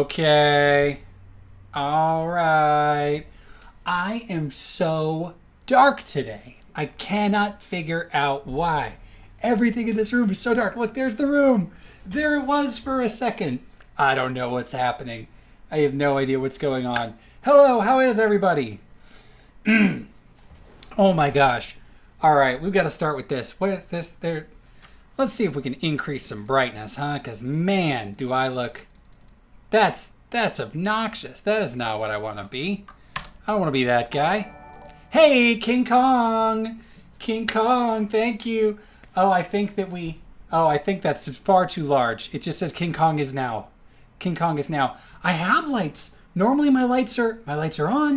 Okay. All right. I am so dark today. I cannot figure out why. Everything in this room is so dark. Look, there's the room. There it was for a second. I don't know what's happening. I have no idea what's going on. Hello, how is everybody? Oh my gosh. All right, we've got to start with this. What is this? There. Let's see if we can increase some brightness, huh? Because man, do I look. That's obnoxious. That is not what I want to be. I don't want to be that guy. Hey, King Kong! King Kong, thank you. Oh, I think that's far too large. It just says King Kong is now. King Kong is now. I have lights. Normally my lights are on,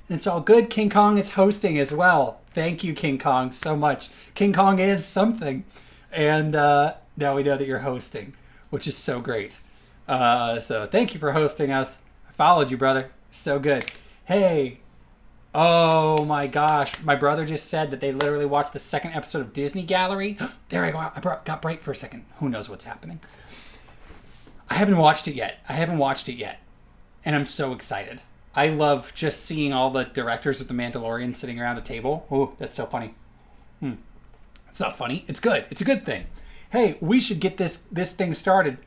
and it's all good. King Kong is hosting as well. Thank you, King Kong, so much. King Kong is something. And now we know that you're hosting, which is so great. So thank you for hosting us. I followed you, brother. So good. Hey. Oh my gosh. My brother just said that they literally watched the second episode of Disney Gallery. There I go. I got bright for a second. Who knows what's happening? I haven't watched it yet. And I'm so excited. I love just seeing all the directors of The Mandalorian sitting around a table. Oh, that's so funny. It's not funny. It's good. It's a good thing. Hey, we should get this thing started.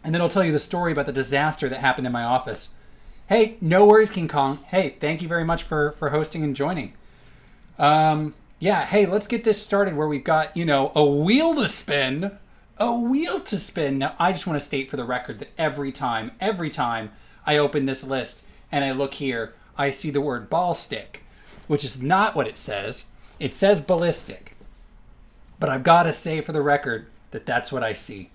And then I'll tell you the story about the disaster that happened in my office. Hey, no worries, King Kong. Hey, thank you very much for hosting and joining. Yeah, hey, let's get this started where we've got, a wheel to spin. Now, I just want to state for the record that every time I open this list and I look here, I see the word ball stick, which is not what it says. It says ballistic. But I've got to say for the record that that's what I see.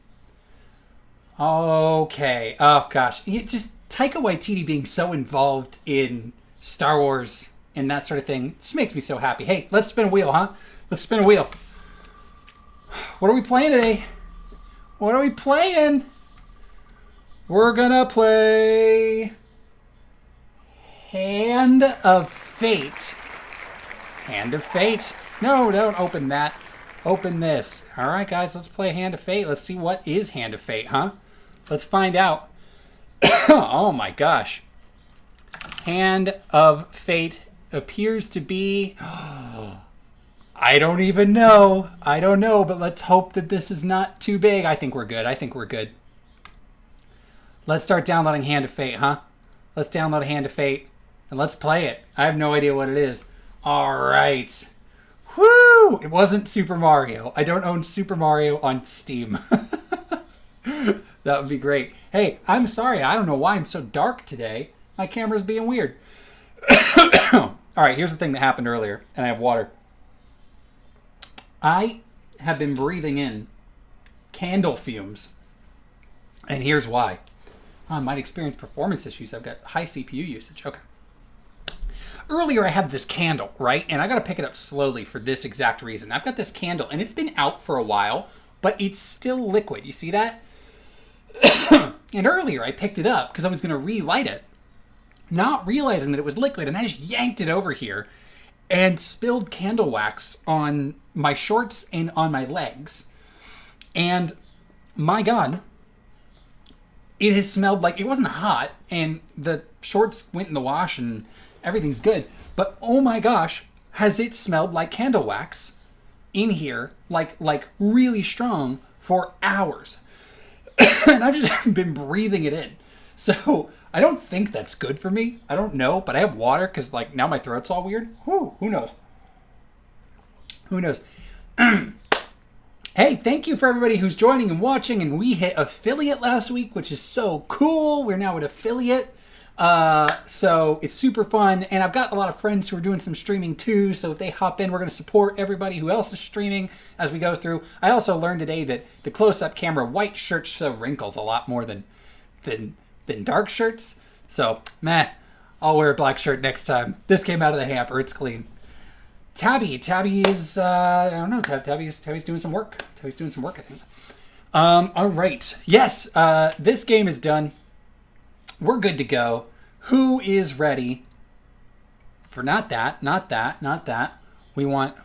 Okay. Oh, gosh. Just Taika Waititi being so involved in Star Wars and that sort of thing just makes me so happy. Hey, let's spin a wheel, huh? Let's spin a wheel. What are we playing today? What are we playing? We're gonna play Hand of Fate. Hand of Fate. No, don't open that. Open this. All right, guys, let's play Hand of Fate. Let's see what is Hand of Fate, huh? Let's find out. Oh my gosh. Hand of Fate appears to be... I don't even know. I don't know, but let's hope that this is not too big. I think we're good. I think we're good. Let's start downloading Hand of Fate, huh? Let's download Hand of Fate, and let's play it. I have no idea what it is. All right. Woo! It wasn't Super Mario. I don't own Super Mario on Steam. That would be great. Hey, I'm sorry. I don't know why I'm so dark today. My camera's being weird. All right, here's the thing that happened earlier, and I have water. I have been breathing in candle fumes, and here's why. I might experience performance issues. I've got high CPU usage. Okay. Earlier, I had this candle, right? And I got to pick it up slowly for this exact reason. I've got this candle, and it's been out for a while, but it's still liquid. You see that? And earlier, I picked it up because I was going to relight it, not realizing that it was liquid, and I just yanked it over here and spilled candle wax on my shorts and on my legs. And my God, it has smelled like, it wasn't hot, and the shorts went in the wash and everything's good. But oh my gosh, has it smelled like candle wax in here, like really strong for hours. And I've just been breathing it in. So I don't think that's good for me. I don't know, but I have water because like now my throat's all weird. Whew, who knows? Who knows? Hey, thank you for everybody who's joining and watching. And we hit affiliate last week, which is so cool. We're now at affiliate. So it's super fun. And I've got a lot of friends who are doing some streaming too. So if they hop in, we're going to support everybody who else is streaming as we go through. I also learned today that the close-up camera white shirts show wrinkles a lot more than dark shirts. So, meh, I'll wear a black shirt next time. This came out of the hamper. It's clean. Tabby is, I don't know, Tabby's doing some work. Tabby's doing some work, I think. All right. Yes, this game is done. We're good to go. Who is ready for not that. We want,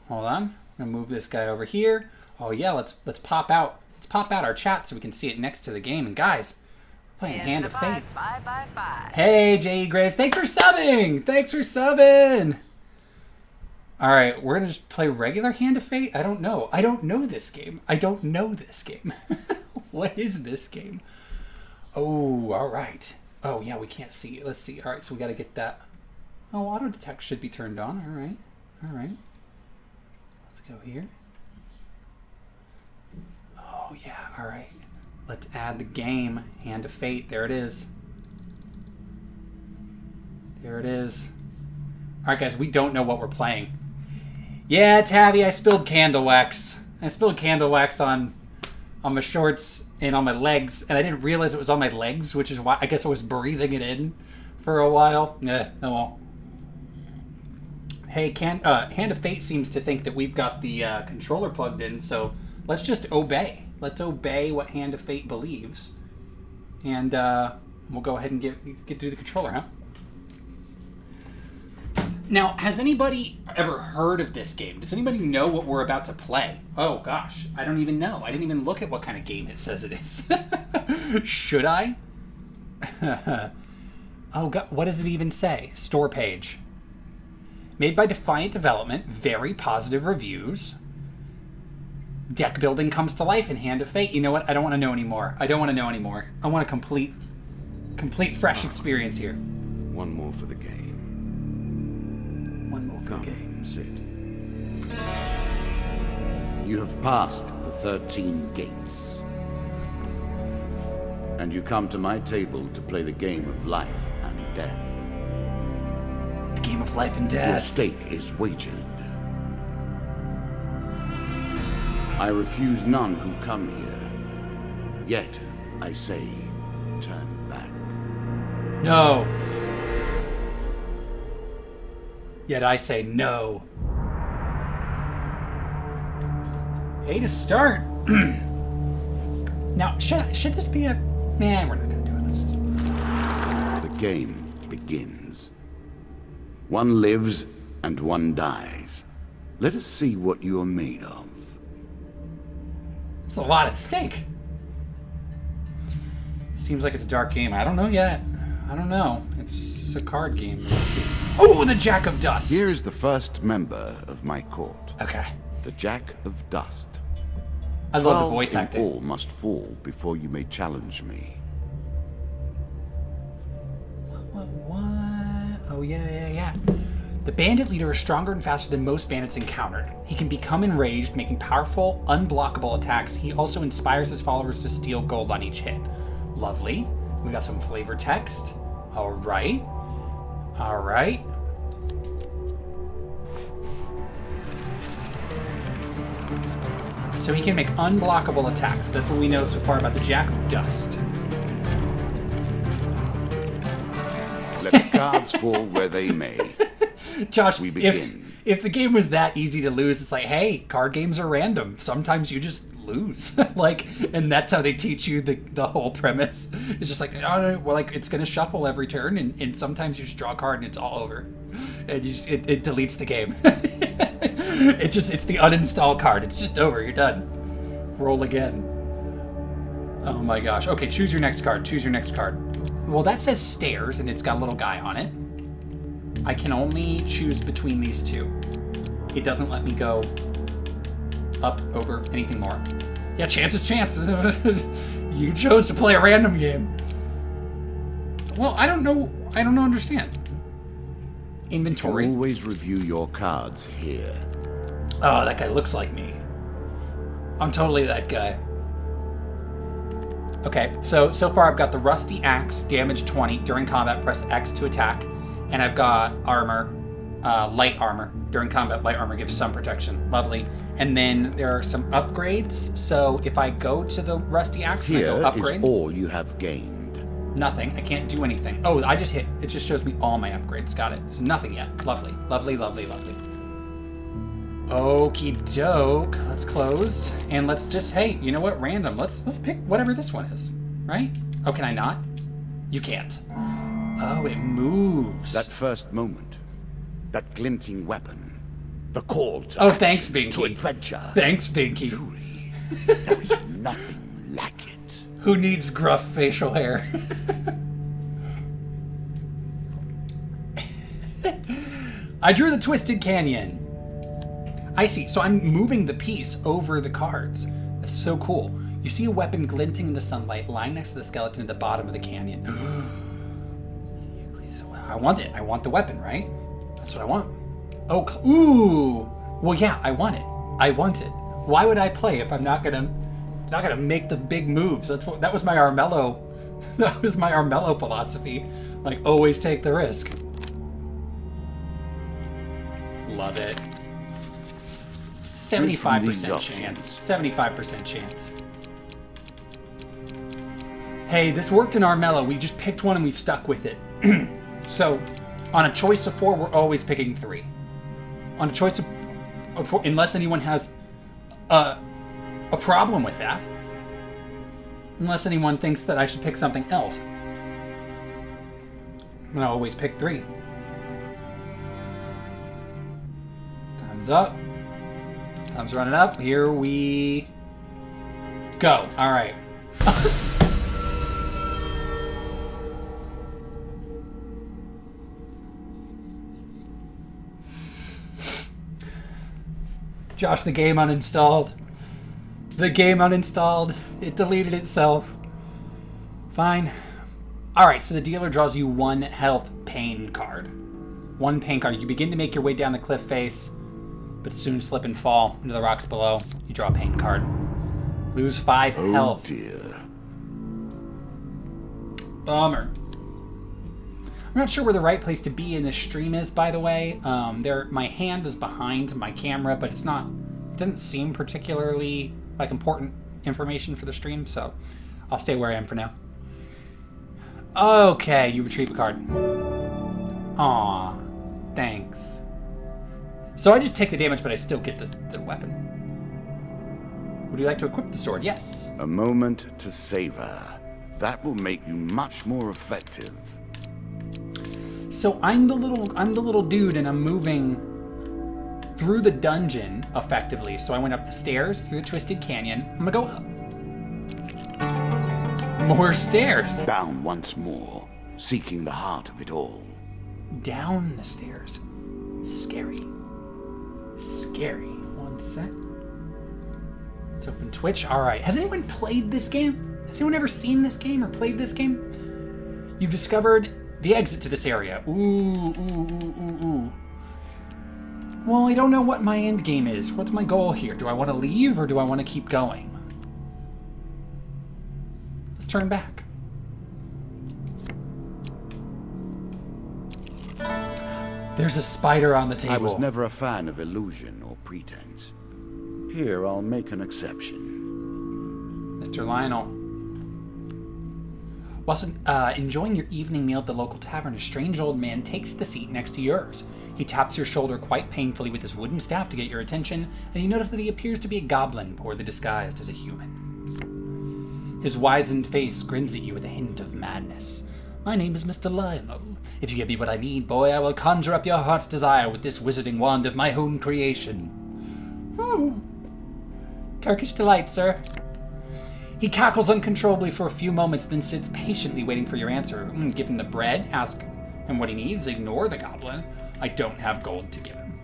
hold on. I'm going to move this guy over here. Oh, yeah, let's pop out. Let's pop out our chat so we can see it next to the game. And guys, we're playing Hand of Fate. Bye. Hey, J.E. Graves. Thanks for subbing. All right, we're going to just play regular Hand of Fate? I don't know. I don't know this game. What is this game? Oh, all right. Oh, yeah, we can't see it. Let's see. All right, so we got to get that. Oh, auto detect should be turned on. All right. Let's go here. Oh, yeah, all right. Let's add the game. Hand of Fate. There it is. All right, guys, we don't know what we're playing. Yeah, Tabby, I spilled candle wax. On my shorts and on my legs, and I didn't realize it was on my legs, which is why I guess I was breathing it in for a while. Oh well. Hey, Hand of Fate seems to think that we've got the controller plugged in, so let's just obey. Let's obey what Hand of Fate believes, and we'll go ahead and get through the controller, huh? Now, has anybody ever heard of this game? Does anybody know what we're about to play? Oh, gosh. I don't even know. I didn't even look at what kind of game it says it is. Should I? Oh, God. What does it even say? Store page. Made by Defiant Development. Very positive reviews. Deck building comes to life in Hand of Fate. You know what? I don't want to know anymore. I want a complete fresh experience here. One more for the game. Come, sit. You have passed the 13 gates. And you come to my table to play the game of life and death. The game of life and death. Your stake is wagered. I refuse none who come here. Yet, I say, turn back. No. Yet I say no. Hey, to start. Now, should this be a... Nah, we're not going to do it. Let's just... The game begins. One lives and one dies. Let us see what you are made of. There's a lot at stake. Seems like it's a dark game. I don't know yet. I don't know. It's a card game. Oh, the Jack of Dust. Here is the first member of my court. Okay. The Jack of Dust. I love the 12 voice in acting. all must fall before you may challenge me. What? Oh, yeah. The bandit leader is stronger and faster than most bandits encountered. He can become enraged, making powerful, unblockable attacks. He also inspires his followers to steal gold on each hit. Lovely. We got some flavor text. All right. So he can make unblockable attacks. That's what we know so far about the Jack of Dust. Let the cards fall where they may. Josh, We begin. if the game was that easy to lose, it's like, hey, card games are random. Sometimes you just lose. And that's how they teach you the whole premise. It's just like, oh, well, like it's gonna shuffle every turn, and sometimes you just draw a card and it's all over, and it deletes the game. It's the uninstall card. It's just over. You're done. Roll again. Oh my gosh. Okay, choose your next card. Well, that says stairs, and it's got a little guy on it. I can only choose between these two. It doesn't let me go up, over, anything more. Yeah, chance is chance. You chose to play a random game. Well, I don't know. Understand. Inventory. Always review your cards here. Oh, that guy looks like me. I'm totally that guy. Okay, so far I've got the Rusty Axe, damage 20. During combat, press X to attack. And I've got armor, light armor. During combat, light armor gives some protection. Lovely. And then there are some upgrades. So if I go to the Rusty Axe and I Here go upgrade, is all you have gained. nothing. I can't do anything. Oh, I just hit. It just shows me all my upgrades. Got it. So nothing yet. Lovely. Okie doke. Let's close. And let's just, hey, you know what? Random. Let's pick whatever this one is. Right? Oh, can I not? You can't. Oh, it moves. That first moment, that glinting weapon, the call to Oh, action, thanks, Binky. to adventure. Thanks, Binky. Truly, there is nothing like it. Who needs gruff facial hair? I drew the Twisted Canyon. I see. So I'm moving the piece over the cards. That's so cool. You see a weapon glinting in the sunlight lying next to the skeleton at the bottom of the canyon. I want it. I want the weapon, right? That's what I want. Oh, ooh. Well, yeah, I want it. Why would I play if I'm not gonna make the big moves? That was my Armello. That was my Armello philosophy. Like, always take the risk. Love it. 75% chance. 75% chance. Hey, this worked in Armello. We just picked one and we stuck with it. So, on a choice of 4, we're always picking 3. On a choice of 4, unless anyone has a problem with that. Unless anyone thinks that I should pick something else. I'm gonna always pick 3. Time's up. Time's running up. Here we go. All right. Josh, the game uninstalled. It deleted itself. Fine. Alright, so the dealer draws you 1 health pain card. 1 pain card. You begin to make your way down the cliff face, but soon slip and fall into the rocks below. You draw a pain card. Lose 5 health. Oh dear. Bummer. I'm not sure where the right place to be in this stream is, by the way. My hand is behind my camera, but it doesn't seem particularly like important information for the stream, so I'll stay where I am for now. Okay, you retrieve a card. Aw, thanks. So I just take the damage, but I still get the weapon. Would you like to equip the sword? Yes. A moment to savor. That will make you much more effective. So I'm the little dude, and I'm moving through the dungeon, effectively. So I went up the stairs, through the Twisted Canyon. I'm gonna go up. More stairs. Down once more, seeking the heart of it all. Down the stairs. Scary. Scary. One sec. Let's open Twitch. All right. Has anyone played this game? Has anyone ever seen this game or played this game? You've discovered the exit to this area. Ooh. Well, I don't know what my end game is. What's my goal here? Do I want to leave or do I want to keep going? Let's turn back. There's a spider on the table. I was never a fan of illusion or pretense. Here, I'll make an exception. Mr. Lionel. Whilst enjoying your evening meal at the local tavern, a strange old man takes the seat next to yours. He taps your shoulder quite painfully with his wooden staff to get your attention, and you notice that he appears to be a goblin, poorly disguised as a human. His wizened face grins at you with a hint of madness. My name is Mr. Lionel. If you give me what I need, boy, I will conjure up your heart's desire with this wizarding wand of my own creation. Turkish delight, sir. He cackles uncontrollably for a few moments, then sits patiently waiting for your answer. Give him the bread, ask him what he needs, ignore the goblin. I don't have gold to give him.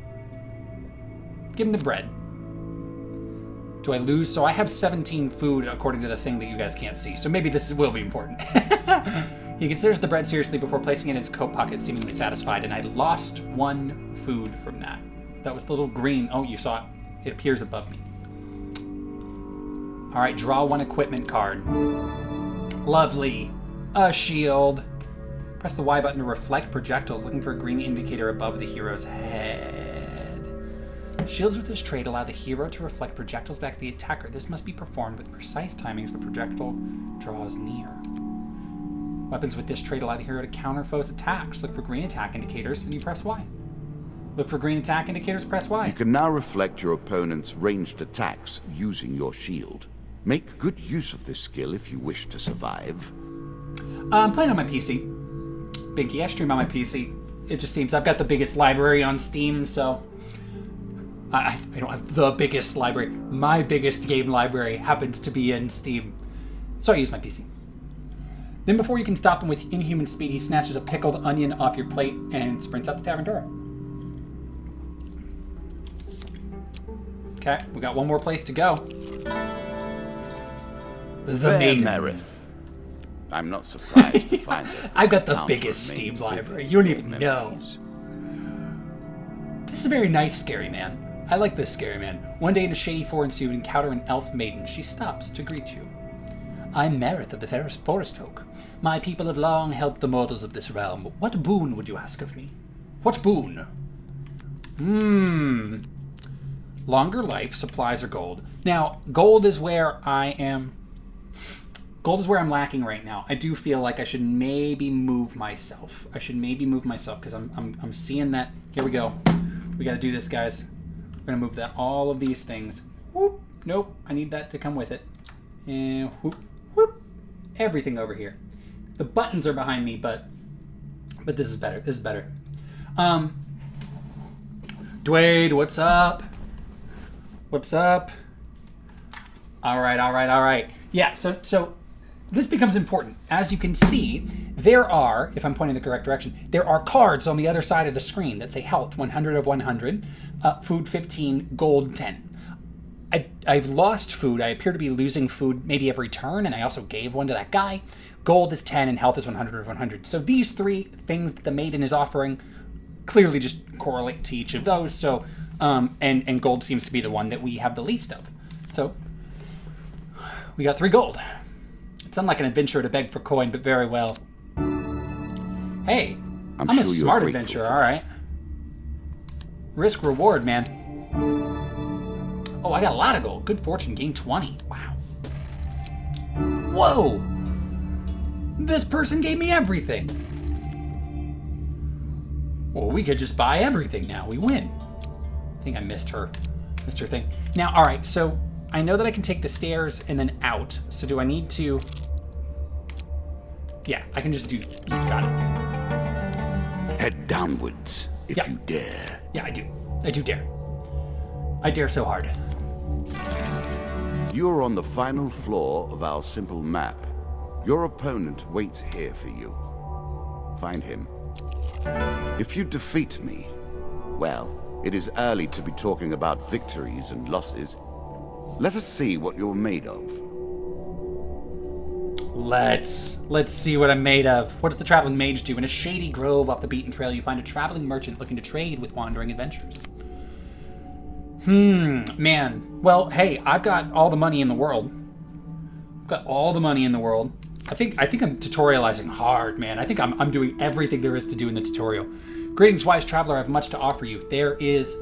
Give him the bread. Do I lose? So I have 17 food according to the thing that you guys can't see, so maybe this will be important. He considers the bread seriously before placing it in his coat pocket, seemingly satisfied, and I lost 1 food from that. That was the little green. Oh, you saw it. It appears above me. All right, draw 1 equipment card. Lovely. A shield. Press the Y button to reflect projectiles, looking for a green indicator above the hero's head. Shields with this trait allow the hero to reflect projectiles back to the attacker. This must be performed with precise timing as the projectile draws near. Weapons with this trait allow the hero to counter foes' attacks. Look for green attack indicators, and you press Y. Look for green attack indicators, press Y. You can now reflect your opponent's ranged attacks using your shield. Make good use of this skill if you wish to survive. I'm playing on my PC. Binky, I stream on my PC. It just seems I've got the biggest library on Steam, so... I don't have the biggest library. My biggest game library happens to be in Steam. So I use my PC. Then before you can stop him with inhuman speed, he snatches a pickled onion off your plate and sprints up the tavern door. Okay, we got one more place to go. The maiden. Merith. I'm not surprised to find that I've got the biggest Steam library. You don't even know. This is a very nice scary man. I like this scary man. One day in a shady forest, you encounter an elf maiden. She stops to greet you. I'm Merith of the fairest forest folk. My people have long helped the mortals of this realm. What boon would you ask of me? What boon? Longer life, supplies, or gold. Now, gold is where I'm lacking right now. I do feel like I should maybe move myself. Because I'm seeing that. Here we go. We got to do this, guys. We're gonna move that all of these things. Whoop. Nope. I need that to come with it. And whoop, whoop. Everything over here. The buttons are behind me, but this is better. This is better. Dwayne, what's up? What's up? All right. Yeah, so this becomes important. As you can see, there are, if I'm pointing the correct direction, there are cards on the other side of the screen that say health 100 of 100, food 15, gold 10. I've lost food. I appear to be losing food maybe every turn, and I also gave one to that guy. Gold is 10 and health is 100 of 100. So these 3 things that the maiden is offering clearly just correlate to each of those. So, and gold seems to be the one that we have the least of. So we got 3 gold. It's unlike an adventurer to beg for coin, but very well. Hey, I'm a smart adventurer, all right. Risk reward, man. Oh, I got a lot of gold. Good fortune, gain 20. Wow. Whoa! This person gave me everything. Well, we could just buy everything now. We win. I think I missed her thing. Now, all right, so I know that I can take the stairs and then out. So do I need to... Yeah, I can just do... You got it. Head downwards, if you dare. Yeah, I do. I do dare. I dare so hard. You're on the final floor of our simple map. Your opponent waits here for you. Find him. If you defeat me, well, it is early to be talking about victories and losses. Let us see what you're made of. Let's see what I'm made of. What does the traveling mage do? In a shady grove off the beaten trail, you find a traveling merchant looking to trade with wandering adventurers. Man. Well, hey, I've got all the money in the world. I've got all the money in the world. I think I'm tutorializing hard, man. I think I'm doing everything there is to do in the tutorial. Greetings, wise traveler. I have much to offer you. There is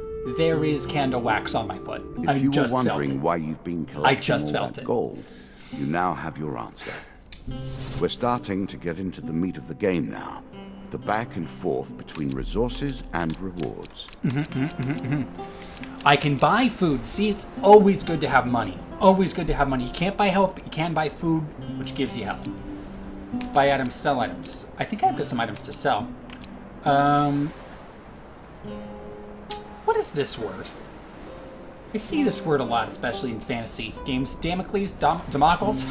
candle wax on my foot. If you were wondering why you've been collecting all that gold, you now have your answer. We're starting to get into the meat of the game now. The back and forth between resources and rewards. I can buy food. See, it's always good to have money. Always good to have money. You can't buy health, but you can buy food, which gives you health. Buy items, sell items. I think I've got some items to sell. What is this word? I see this word a lot, especially in fantasy games. Damocles? Damocles?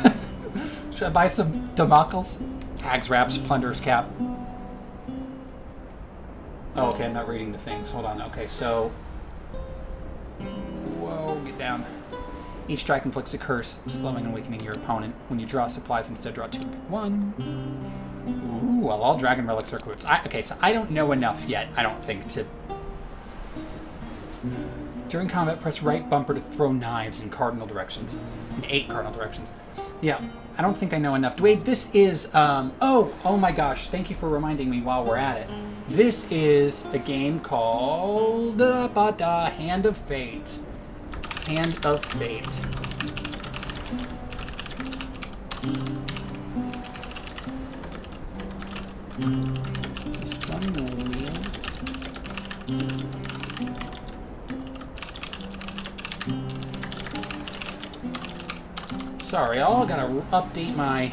Should I buy some Damocles? Hag's Wraps, Plunderer's Cap. Oh, okay, I'm not reading the things. Hold on. Okay, so... Whoa, get down. Each strike inflicts a curse, slowing and weakening your opponent. When you draw supplies, instead draw 2 and pick 1. Ooh, well, all dragon relics are equipped. Okay, so I don't know enough yet, I don't think, to... During combat, press right bumper to throw knives in cardinal directions. In 8 cardinal directions. Yeah, I don't think I know enough. Wait, this is, oh my gosh, thank you for reminding me while we're at it. This is a game called Hand of Fate. Hand of Fate. Just one more wheel. Sorry, y'all. Gotta update my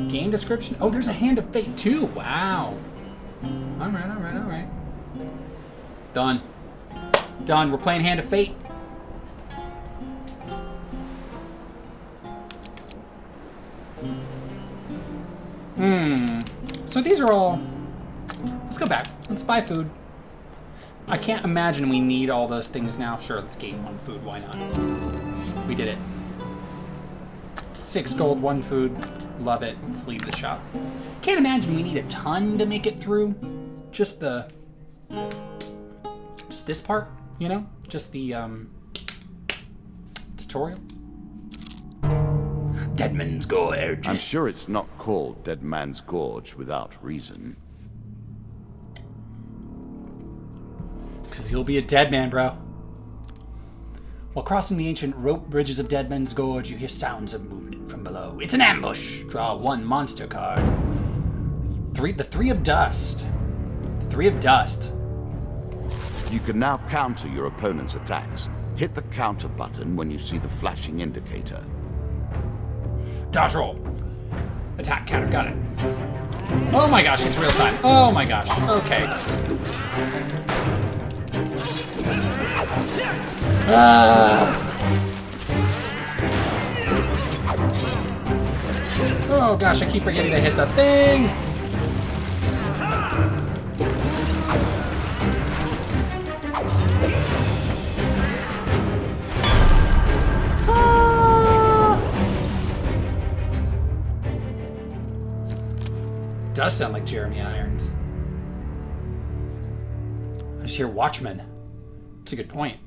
game description. Oh, there's a Hand of Fate too. Wow. Alright. Done. Done. We're playing Hand of Fate. So these are all... Let's go back. Let's buy food. I can't imagine we need all those things now. Sure, let's gain 1 food. Why not? We did it. 6 gold, 1 food. Love it. Let's leave the shop. Can't imagine we need a ton to make it through. Just this part, you know? Just the, tutorial. Deadman's Gorge. I'm sure it's not called Dead Man's Gorge without reason. Because you'll be a dead man, bro. While crossing the ancient rope bridges of Deadman's Gorge, you hear sounds of movement from below. It's an ambush! Draw 1 monster card. The Three of Dust. The Three of Dust. You can now counter your opponent's attacks. Hit the counter button when you see the flashing indicator. Dodge roll. Attack counter. Got it. Oh my gosh, it's real time. Oh my gosh. Okay. Oh gosh, I keep forgetting to hit the thing. Does sound like Jeremy Irons. I just hear Watchmen. That's a good point.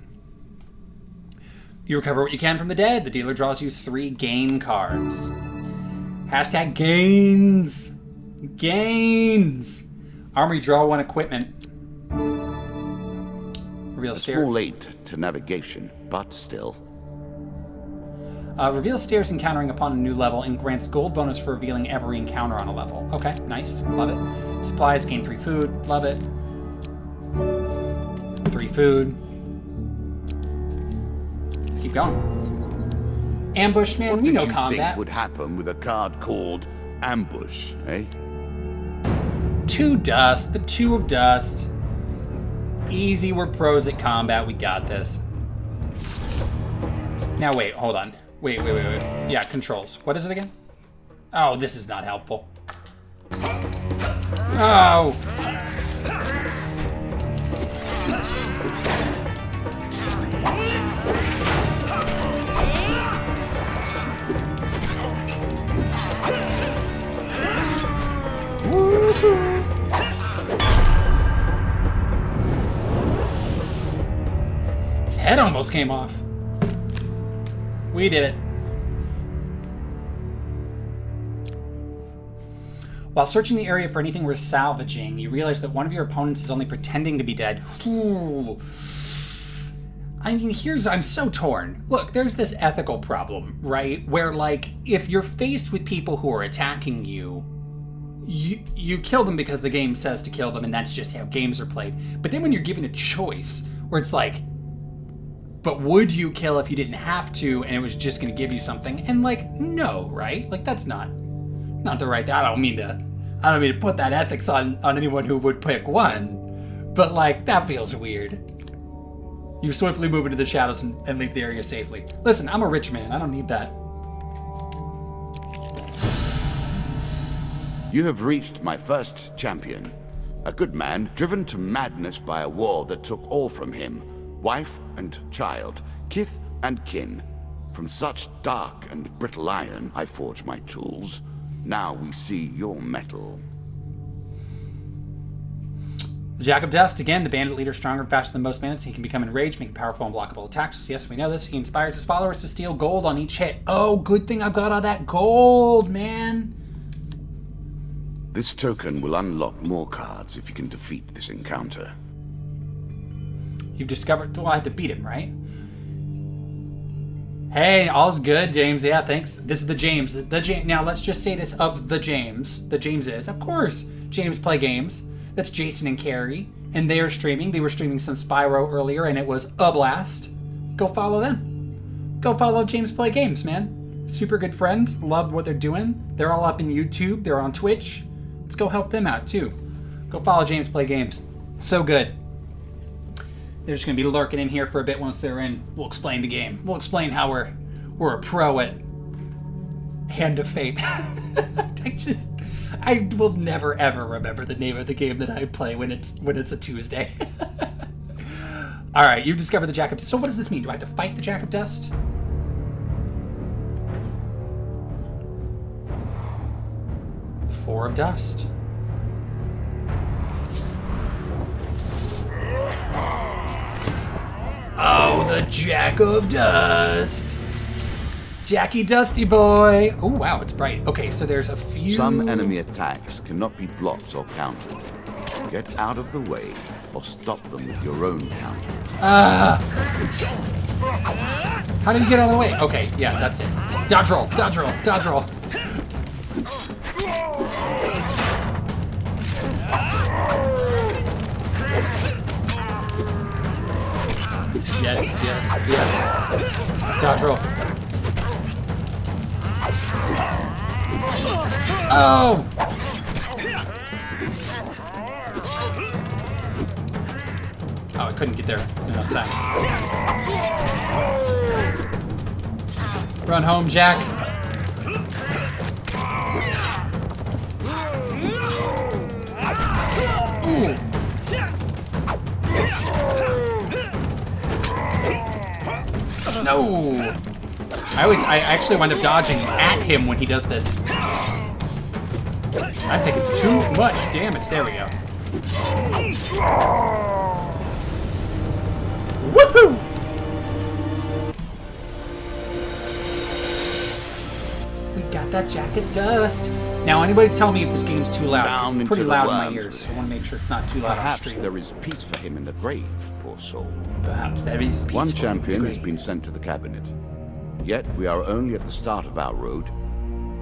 You recover what you can from the dead. The dealer draws you 3 gain cards. Hashtag gains. Gains. Armory, draw 1 equipment. Reveal A stairs. small aid to navigation, but still. Reveal stairs encountering upon a new level and grants gold bonus for revealing every encounter on a level. Okay, nice. Love it. Supplies, gain 3 food. Love it. 3 food. Keep going. Ambush, man. What We did know you combat. think would happen with a card called Ambush, eh? 2 dust. The 2 of dust. Easy, we're pros at combat. We got this. Now, wait, hold on. Wait. Yeah, controls. What is it again? Oh, this is not helpful. Oh! His head almost came off. We did it. While searching the area for anything worth salvaging, you realize that one of your opponents is only pretending to be dead. Ooh. I mean, I'm so torn. Look, there's this ethical problem, right? Where, like, if you're faced with people who are attacking you, you kill them because the game says to kill them, and that's just how games are played. But then when you're given a choice, where it's like, but would you kill if you didn't have to, and it was just going to give you something? And, like, no, right? Like, that's not the right. I don't mean to put that ethics on anyone who would pick one, but, like, that feels weird. You swiftly move into the shadows and leave the area safely. Listen, I'm a rich man. I don't need that. You have reached my first champion. A good man, driven to madness by a war that took all from him. Wife and child, kith and kin. From such dark and brittle iron I forge my tools. Now we see your metal. The Jack of Dust, again, the bandit leader, stronger and faster than most bandits. He can become enraged, making powerful and blockable attacks. Yes, we know this. He inspires his followers to steal gold on each hit. Oh, good thing I've got all that gold, man. This token will unlock more cards if you can defeat this encounter. You've discovered... Well, I have to beat him, right? Hey, all's good, James. Yeah, thanks. This is the James. Now, let's just say this of the James. The James is, of course, James Play Games. That's Jason and Carrie. And they are streaming. They were streaming some Spyro earlier, and it was a blast. Go follow them. Go follow James Play Games, man. Super good friends. Love what they're doing. They're all up in YouTube. They're on Twitch. Let's go help them out, too. Go follow James Play Games. So good. They're just going to be lurking in here for a bit once they're in. We'll explain the game. We'll explain how we're a pro at Hand of Fate. I will never ever remember the name of the game that I play when it's a Tuesday. All right, you discovered the Jack of Dust. So what does this mean? Do I have to fight the Jack of Dust? Four of Dust. Oh, the Jack of Dust. Jackie Dusty boy. Oh, wow, it's bright. Okay, so there's a few... Some enemy attacks cannot be blocked or countered. Get out of the way or stop them with your own counter. How do you get out of the way? Okay, yeah, that's it. Dodge roll, dodge roll, dodge roll. Yes. Dodge roll. Oh! Oh, I couldn't get there in enough time. Run home, Jack. Ooh. No! I actually wind up dodging at him when he does this. I'm taking too much damage. There we go. Woohoo! We got that Jack of Dust. Now, anybody tell me if this game's too loud? It's pretty loud in my ears. So I want to make sure it's not too loud. Perhaps there is peace for him in the grave, poor soul. Perhaps there is peace. One champion has been sent to the cabinet. Yet we are only at the start of our road.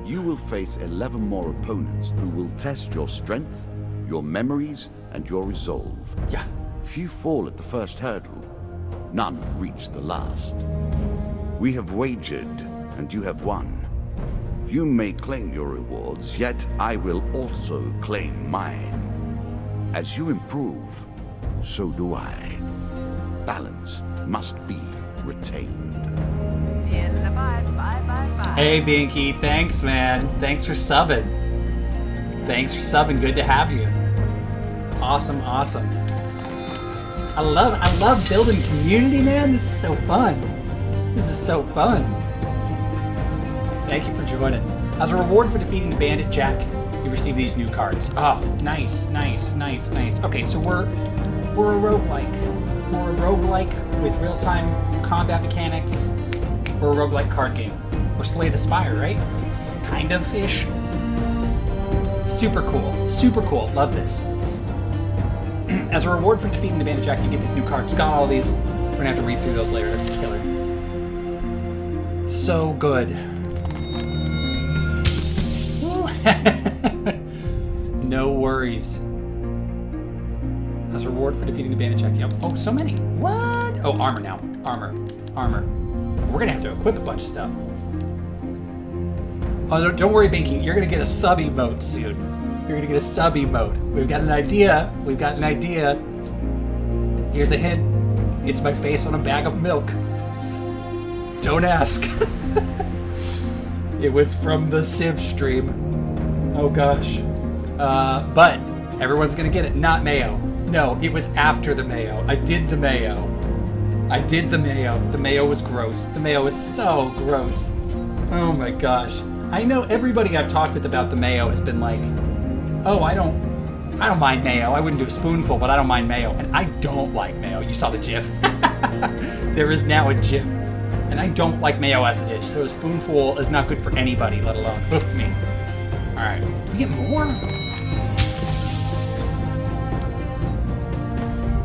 You will face 11 more opponents who will test your strength, your memories, and your resolve. Yeah. Few fall at the first hurdle. None reach the last. We have wagered, and you have won. You may claim your rewards, yet I will also claim mine. As you improve, so do I. Balance must be retained. In the bye. Hey, Binky. Thanks, man. Thanks for subbing. Good to have you. Awesome. I love building community, man. This is so fun. Thank you for joining. As a reward for defeating the Bandit Jack, you receive these new cards. Oh, nice. Okay, so we're a roguelike. We're a roguelike with real-time combat mechanics. We're a roguelike card game. We're Slay the Spire, right? Kind of-ish. Super cool. Love this. As a reward for defeating the Bandit Jack, you get these new cards. Got all these. We're gonna have to read through those later. That's killer. So good. No worries. As a reward for defeating the Bandit Jack. Yep. Oh, so many. What? Oh, armor now. Armor. We're gonna have to equip a bunch of stuff. Oh, don't worry, Binky. You're gonna get a sub emote soon. We've got an idea. Here's a hint. It's my face on a bag of milk. Don't ask. It was from the Civ stream. Oh gosh. But everyone's gonna get it. Not mayo. No, it was after the mayo. I did the mayo. The mayo was gross. The mayo was so gross. Oh my gosh. I know everybody I've talked with about the mayo has been like, oh, I don't mind mayo. I wouldn't do a spoonful, but I don't mind mayo. And I don't like mayo. You saw the GIF. There is now a GIF. And I don't like mayo as it is. So a spoonful is not good for anybody, let alone me. All right, we get more?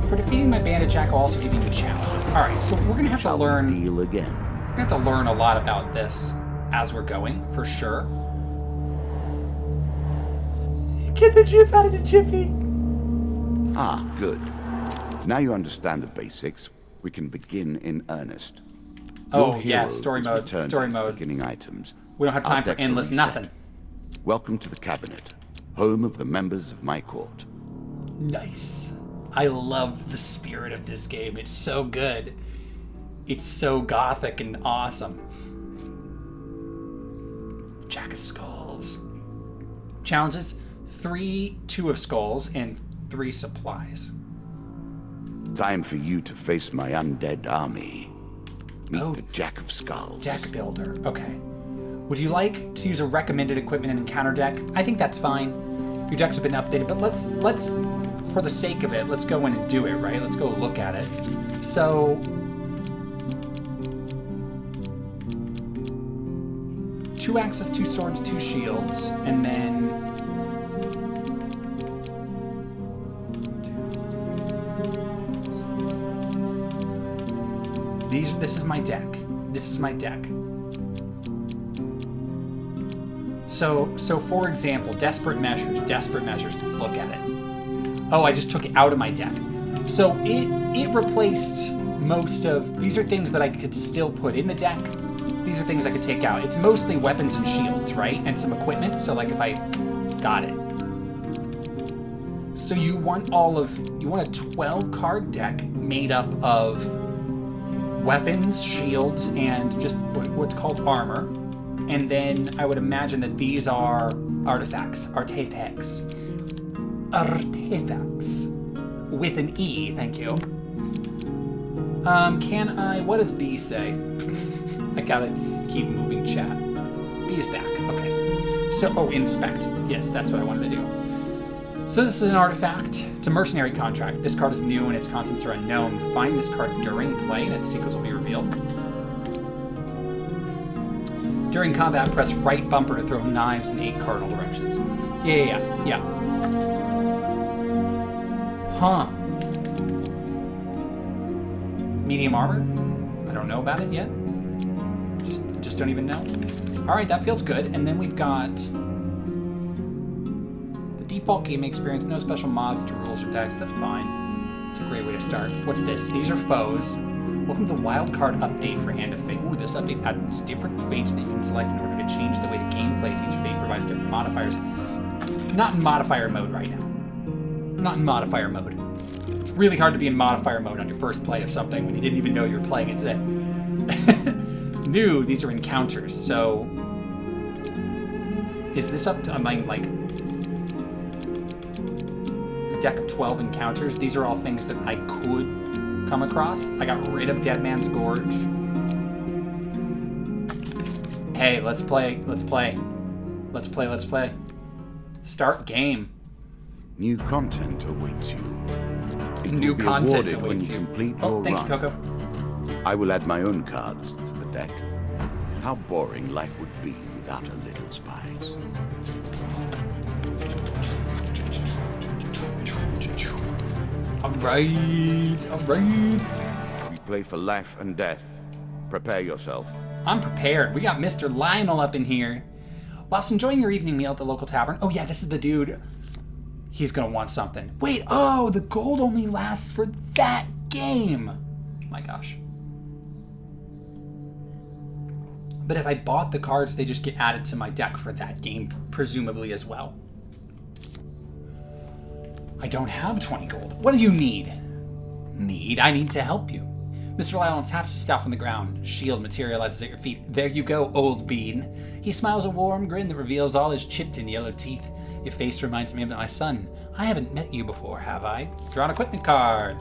For defeating my Bandit Jack, I'll also give you new challenges. All right, so we're gonna have to learn. Deal again. We're gonna have to learn a lot about this as we're going, for sure. Get the GIF out of the Jiffy. Ah, good. Now you understand the basics. We can begin in earnest. Oh, Your yeah, hero story is mode, returned story to his mode. beginning items. We don't have time Our for decks are endless reset. nothing. Welcome to the cabinet, home of the members of my court. Nice. I love the spirit of this game. It's so good. It's so gothic and awesome. Jack of Skulls. Challenges: 3 2 of Skulls and 3 supplies. Time for you to face my undead army. Meet Oh. the Jack of Skulls. Deck builder. Okay. Would you like to use a recommended equipment and encounter deck? I think that's fine. Your decks have been updated, but let's for the sake of it, let's go in and do it, right? Let's go look at it. So 2 axes, 2 swords, 2 shields, and then this is my deck. So for example, desperate measures. Let's look at it. Oh, I just took it out of my deck. So it replaced most of these are things that I could still put in the deck. These are things I could take out. It's mostly weapons and shields, right? And some equipment. So like if I got it. So you want a 12 card deck made up of weapons, shields, and just what's called armor. And then I would imagine that these are artifacts. Artifacts. With an E, thank you. What does B say? I gotta keep moving chat. B is back, okay. So, inspect. Yes, that's what I wanted to do. So this is an artifact. It's a mercenary contract. This card is new and its contents are unknown. Find this card during play and its secrets will be revealed. During combat, press right bumper to throw knives in 8 cardinal directions. Yeah. Huh. Medium armor? I don't know about it yet. Just don't even know. All right, that feels good. And then we've got the default gaming experience, no special mods to rules or decks. That's fine. It's a great way to start. What's this? These are foes. Welcome to the wildcard update for Hand of Fate. Ooh, this update adds different fates that you can select in order to change the way the game plays. Each fate provides different modifiers. Not in modifier mode right now. Not in modifier mode. really hard to be in modifier mode on your first play of something when you didn't even know you were playing it today. New, these are encounters, so... Is this up to, like... A deck of 12 encounters? These are all things that I could come across. I got rid of Dead Man's Gorge. Hey, let's play. Let's play. Let's play. Let's play. Start game. New content awaits you. It New will be content awarded when awaits you you. complete Oh, your thanks, run. Coco. I will add my own cards to the deck. How boring life would be without a little spice. Alright. Alright. We play for life and death. Prepare yourself. I'm prepared. We got Mr. Lionel up in here. Whilst enjoying your evening meal at the local tavern. Oh yeah, this is the dude. He's gonna want something. Wait, oh, the gold only lasts for that game. My gosh. But if I bought the cards, they just get added to my deck for that game, presumably as well. I don't have 20 gold. What do you need? I need to help you. Mr. Lionel taps his staff on the ground. Shield materializes at your feet. There you go, old bean. He smiles a warm grin that reveals all his chipped and yellow teeth. Your face reminds me of my son. I haven't met you before, have I? Draw an equipment card.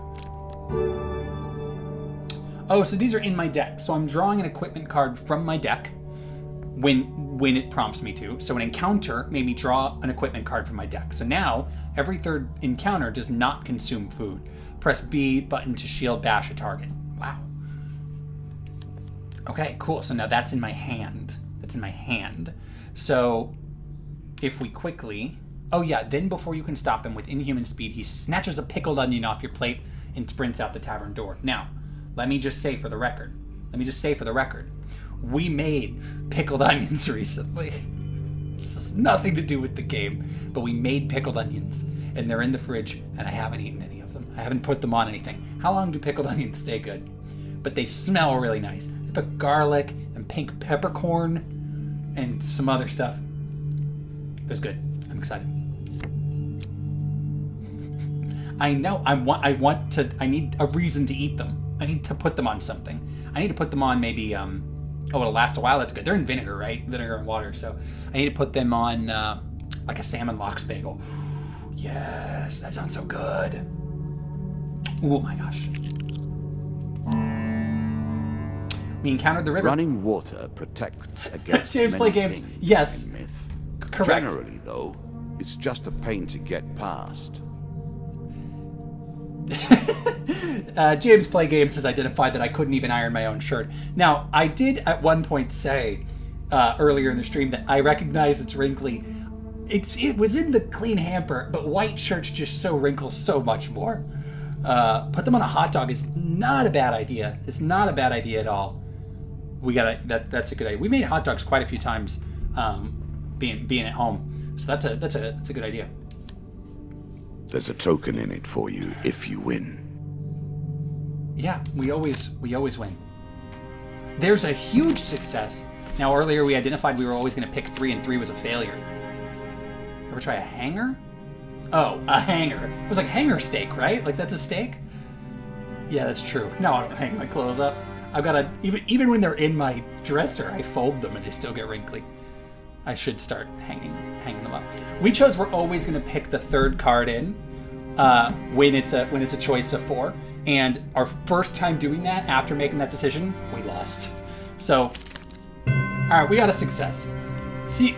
Oh, so these are in my deck. So I'm drawing an equipment card from my deck when it prompts me to. So an encounter made me draw an equipment card from my deck. So now, every third encounter does not consume food. Press B button to shield bash a target. Wow. Okay, cool. So now that's in my hand. That's in my hand. So if we quickly... Oh yeah, then before you can stop him with inhuman speed, he snatches a pickled onion off your plate and sprints out the tavern door. Now, let me just say for the record, we made pickled onions recently. This has nothing to do with the game, but we made pickled onions, and they're in the fridge, and I haven't eaten any of them. I haven't put them on anything. How long do pickled onions stay good? But they smell really nice. They put garlic and pink peppercorn and some other stuff. It was good. I'm excited. I know. I need a reason to eat them. I need to put them on something. I need to put them on maybe, oh, it'll last a while. That's good. They're in vinegar, right? Vinegar and water. So I need to put them on, like a salmon lox bagel. Yes, that sounds so good. Oh my gosh. We encountered the river. Running water protects against James many play games. things Yes. in myth. Correct. Generally, though, it's just a pain to get past. James Play Games has identified that I couldn't even iron my own shirt. Now, I did at one point say earlier in the stream that I recognize it's wrinkly. It was in the clean hamper, but white shirts just so wrinkle so much more. Put them on a hot dog is not a bad idea. It's not a bad idea at all. That's a good idea. We made hot dogs quite a few times, being at home, so that's a good idea. There's a token in it for you if you win. Yeah, we always win. There's a huge success. Now earlier we identified we were always going to pick 3 and 3 was a failure. Ever try a hanger? Oh, a hanger. It was like hanger steak, right? Like that's a steak? Yeah, that's true. No, I don't hang my clothes up. I've got even when they're in my dresser, I fold them and they still get wrinkly. I should start hanging them up. We chose we're always going to pick the third card in when it's a choice of 4. And our first time doing that, after making that decision, we lost. So, all right, we got a success. See,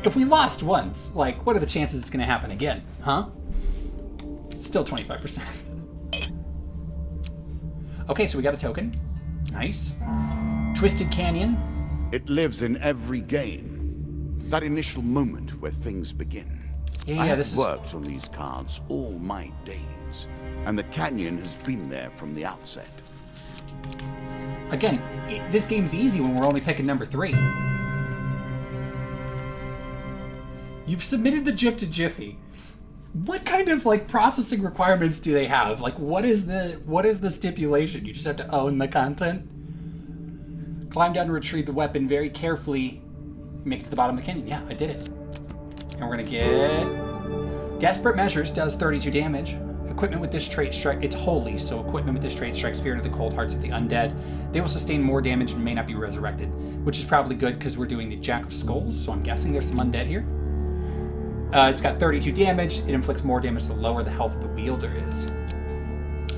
if we lost once, like, what are the chances it's going to happen again, huh? Still 25%. Okay, so we got a token. Nice. Twisted Canyon. It lives in every game. That initial moment where things begin. Yeah, I have this is... worked on these cards all my days, and the canyon has been there from the outset. Again, this game's easy when we're only picking number 3. You've submitted the GIF to Jiffy. What kind of like processing requirements do they have? Like, what is the stipulation? You just have to own the content. Climb down and retrieve the weapon very carefully. Make it to the bottom of the canyon. Yeah, I did it. And we're gonna get Desperate Measures does 32 damage. Equipment with this trait strike, it's holy, so equipment with this trait strikes fear into the cold hearts of the undead. They will sustain more damage and may not be resurrected, which is probably good because we're doing the Jack of Skulls, so I'm guessing there's some undead here. It's got 32 damage. It inflicts more damage the lower the health of the wielder is.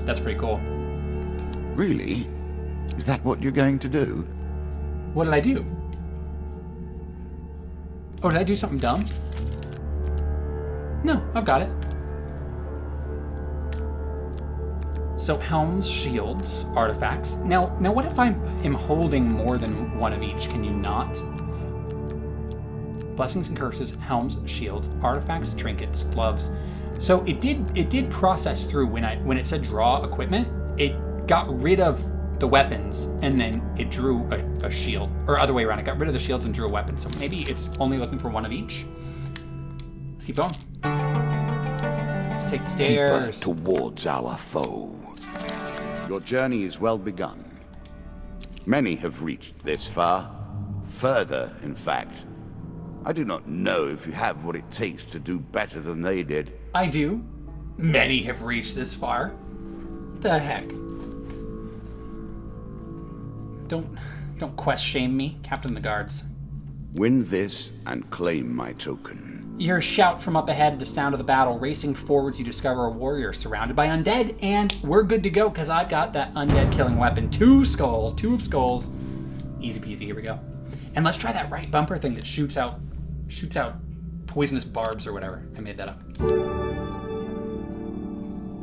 That's pretty cool. Really? Is that what you're going to do? What did I do? Oh, did I do something dumb? No, I've got it. So helms, shields, artifacts. Now what if I am holding more than one of each? Can you not? Blessings and curses, helms, shields, artifacts, trinkets, gloves. So it did process through when it said draw equipment. It got rid of the weapons and then it drew a shield, or other way around. It got rid of the shields and drew a weapon. So maybe it's only looking for one of each. Let's keep going. Let's take the stairs. Deeper towards our foe. Your journey is well begun. Many have reached this far. Further, in fact. I do not know if you have what it takes to do better than they did. I do. Many have reached this far. The heck? Don't quest shame me, Captain of the Guards. Win this and claim my token. You hear a shout from up ahead, the sound of the battle. Racing forwards, you discover a warrior surrounded by undead, and we're good to go because I've got that undead killing weapon. Two of skulls. Easy peasy, here we go. And let's try that right bumper thing that shoots out poisonous barbs or whatever. I made that up.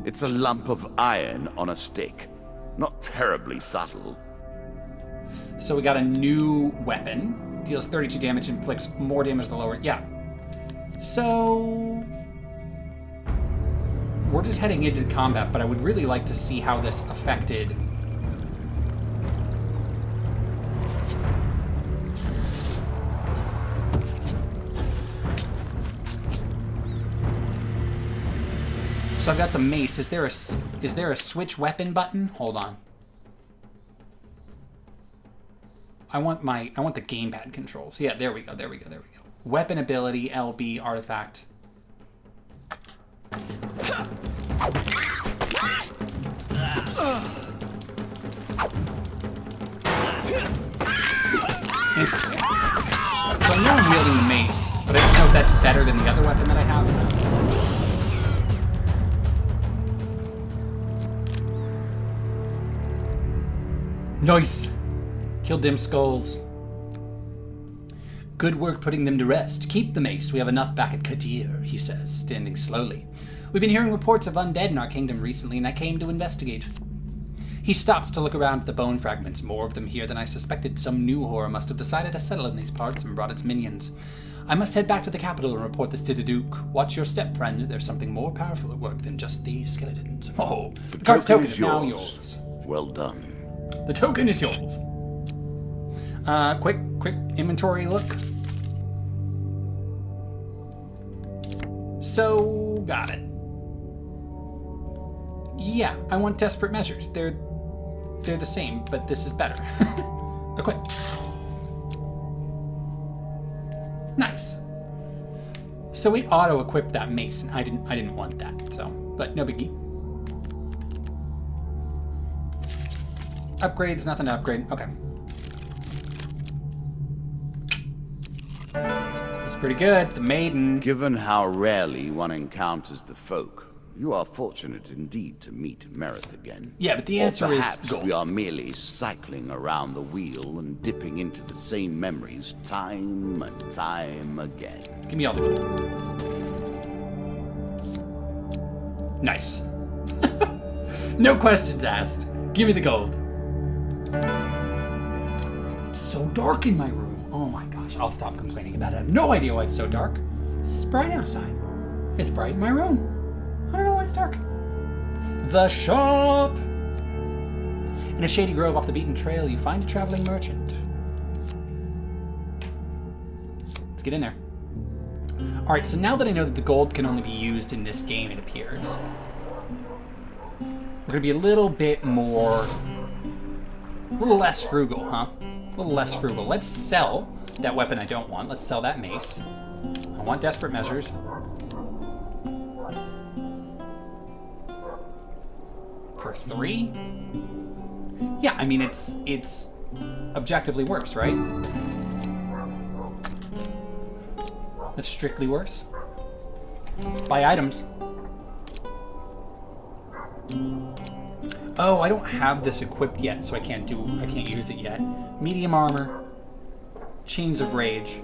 It's a lump of iron on a stick. Not terribly subtle. So we got a new weapon. Deals 32 damage, inflicts more damage the lower. Yeah. So we're just heading into combat, but I would really like to see how this affected. So I've got the mace. Is there a switch weapon button? Hold on. I want the gamepad controls. Yeah, there we go. Weapon ability, LB, artifact. Interesting. So I know I'm wielding the mace, but I don't know if that's better than the other weapon that I have. Nice! Killed them skulls. Good work putting them to rest. Keep the mace. We have enough back at Kadir, he says, standing slowly. We've been hearing reports of undead in our kingdom recently, and I came to investigate. He stops to look around at the bone fragments. More of them here than I suspected. Some new horror must have decided to settle in these parts and brought its minions. I must head back to the capital and report this to the Duke. Watch your step, friend. There's something more powerful at work than just these skeletons. Oh, the token is now yours. Well done. The token is yours. Quick inventory look. So, got it. Yeah, I want desperate measures. They're the same, but this is better. Equip. Nice. So we auto-equipped that mace, and I didn't want that. So, but no biggie. Upgrades, nothing to upgrade. Okay. It's pretty good. The maiden. Given how rarely one encounters the folk, you are fortunate indeed to meet Merith again. Yeah, but the answer is perhaps gold. We are merely cycling around the wheel and dipping into the same memories time and time again. Give me all the gold. Nice. No questions asked. Give me the gold. It's so dark in my room. Oh my gosh, I'll stop complaining about it. I have no idea why it's so dark. It's bright outside. It's bright in my room. I don't know why it's dark. The shop. In a shady grove off the beaten trail, you find a traveling merchant. Let's get in there. All right, so now that I know that the gold can only be used in this game, it appears, we're gonna be a little bit more, a little less frugal, huh? A little less frugal. Let's sell that weapon I don't want. Let's sell that mace. I want desperate measures. for 3? Yeah, I mean, it's objectively worse, right? It's strictly worse. Buy items. Oh, I don't have this equipped yet, so I can't use it yet. Medium armor, Chains of Rage,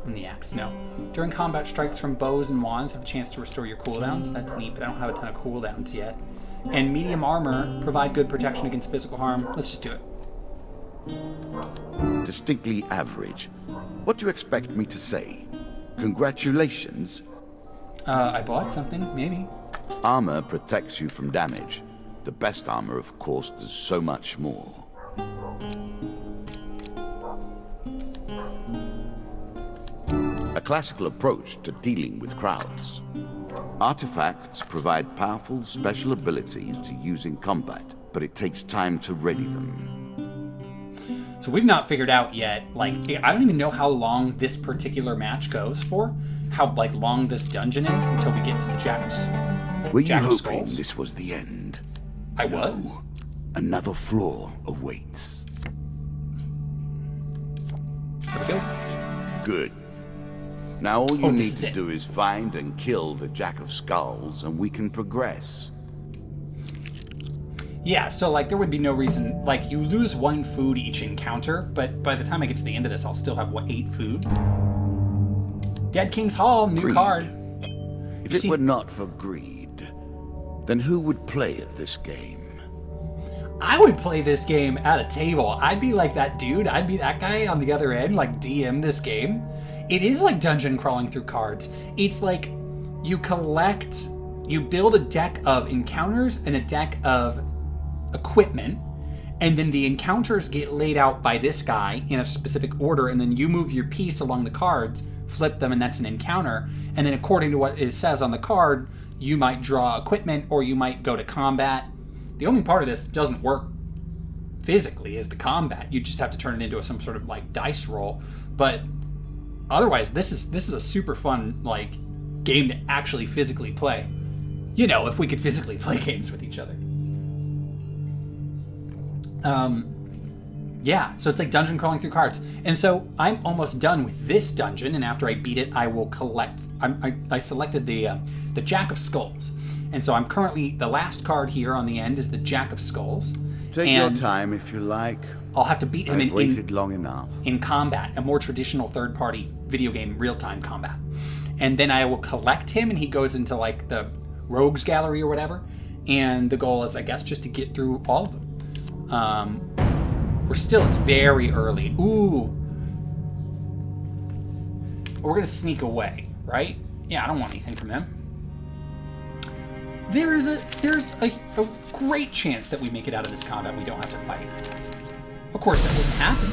and the axe. No. During combat, strikes from bows and wands have a chance to restore your cooldowns. That's neat, but I don't have a ton of cooldowns yet. And medium armor provide good protection against physical harm. Let's just do it. Distinctly average. What do you expect me to say? Congratulations? I bought something, maybe. Armor protects you from damage. The best armor, of course, does so much more. A classical approach to dealing with crowds. Artifacts provide powerful special abilities to use in combat, but it takes time to ready them. So we've not figured out yet, like, I don't even know how long this particular match goes for, how, like, long this dungeon is until we get to the Jack's. Were you hoping this was the end? I was. No. Another floor awaits. There we go. Good. Now all you this need is to it. do is find and kill the Jack of Skulls, and we can progress. Yeah, so, like, there would be no reason, like, you lose 1 food each encounter, but by the time I get to the end of this, I'll still have, what, 8 food? Dead King's Hall, new Greed. card. If it were not for greed, then who would play at this game? I would play this game at a table. I'd be like that dude. I'd be that guy on the other end, like DM this game. It is like dungeon crawling through cards. It's like you build a deck of encounters and a deck of equipment, and then the encounters get laid out by this guy in a specific order, and then you move your piece along the cards, flip them, and that's an encounter. And then according to what it says on the card, you might draw equipment or you might go to combat. The only part of this that doesn't work physically is the combat. You just have to turn it into some sort of like dice roll. But otherwise, this is a super fun like game to actually physically play. You know, if we could physically play games with each other. Yeah, so it's like dungeon crawling through cards. And so I'm almost done with this dungeon, and after I beat it, I will collect... I selected the Jack of Skulls. And so I'm currently... The last card here on the end is the Jack of Skulls. Take your time if you like. I'll have to beat him I've waited long enough. in combat, a more traditional third-party video game real-time combat. And then I will collect him, and he goes into like the Rogues Gallery or whatever. And the goal is, I guess, just to get through all of them. It's very early. Ooh. We're gonna sneak away, right? Yeah, I don't want anything from him. There's a great chance that we make it out of this combat. We don't have to fight. Of course that wouldn't happen.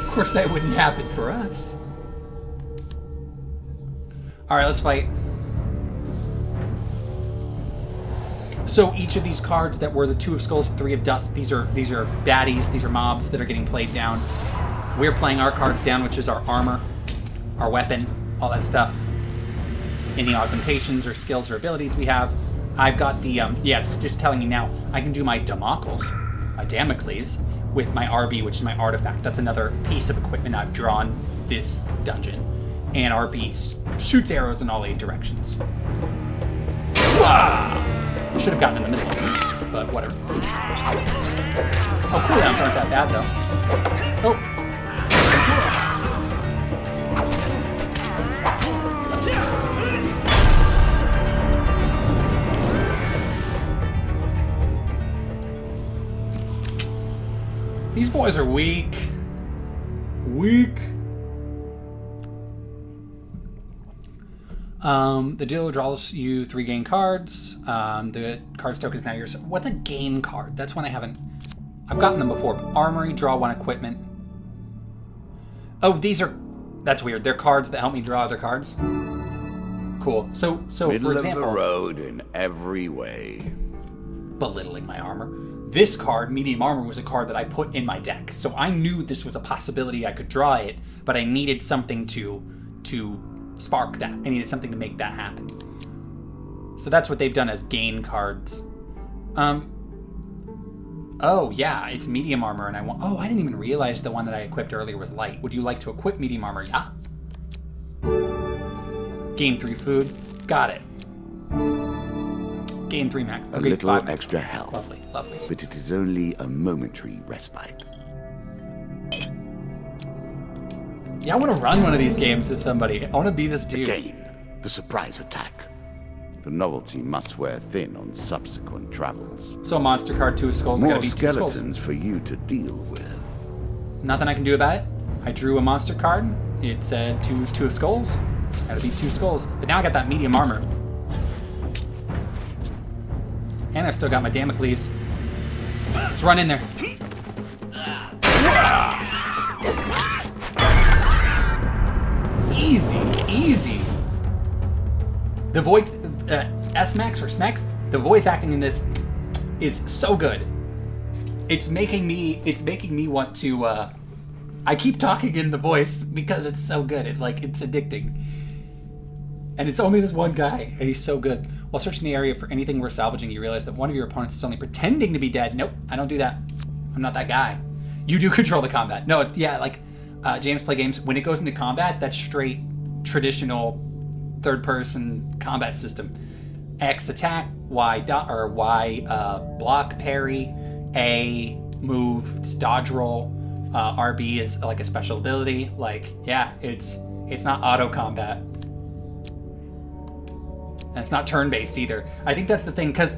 Of course that wouldn't happen for us. Alright, let's fight. So each of these cards that were the 2 of Skulls, 3 of Dust, these are baddies, these are mobs that are getting played down. We're playing our cards down, which is our armor, our weapon, all that stuff. Any augmentations or skills or abilities we have. I've got the, it's just telling you now, I can do my Damocles, my Damocles, with my RB, which is my artifact. That's another piece of equipment I've drawn this dungeon. And RB shoots arrows in all 8 directions. Wah! Should have gotten in the middle, but whatever. Oh, cooldowns aren't that bad, though. Oh. These boys are weak. Weak. The dealer draws you 3 gain cards. The card's token is now yours. What's a gain card? That's one I've gotten them before. Armory, draw 1 equipment. Oh, that's weird. They're cards that help me draw other cards. Cool. So Middle for example, of the road in every way. Belittling my armor. This card, medium armor, was a card that I put in my deck. So I knew this was a possibility I could draw it, but I needed something to spark that. I needed something to make that happen. So that's what they've done as gain cards. Oh, yeah, it's medium armor, and I want... Oh, I didn't even realize the one that I equipped earlier was light. Would you like to equip medium armor? Yeah. Gain 3 food. Got it. Gain 3 max. A Okay, little 5 max. extra health. Lovely, lovely. But it is only a momentary respite. Yeah, I want to run one of these games with somebody. I want to be this dude. Again, the surprise attack. The novelty must wear thin on subsequent travels. So a monster card, 2 skulls. I More gotta beat 2 skulls. skeletons for you to deal with. Nothing I can do about it. I drew a monster card. It said two of skulls. Gotta beat 2 skulls. But now I got that medium armor. And I've still got my Damocles. Let's run in there. Easy, easy. The voice, S-Max or Smex, the voice acting in this is so good. It's making me want to, I keep talking in the voice because it's so good. It's addicting. And it's only this one guy, and he's so good. While searching the area for anything worth salvaging, you realize that one of your opponents is only pretending to be dead. Nope, I don't do that. I'm not that guy. You do control the combat. No, James Play Games, when it goes into combat, that's straight traditional third-person combat system. X attack, Y block, parry, A move, dodge roll, RB is like a special ability. It's not auto combat. And it's not turn-based either. I think that's the thing, because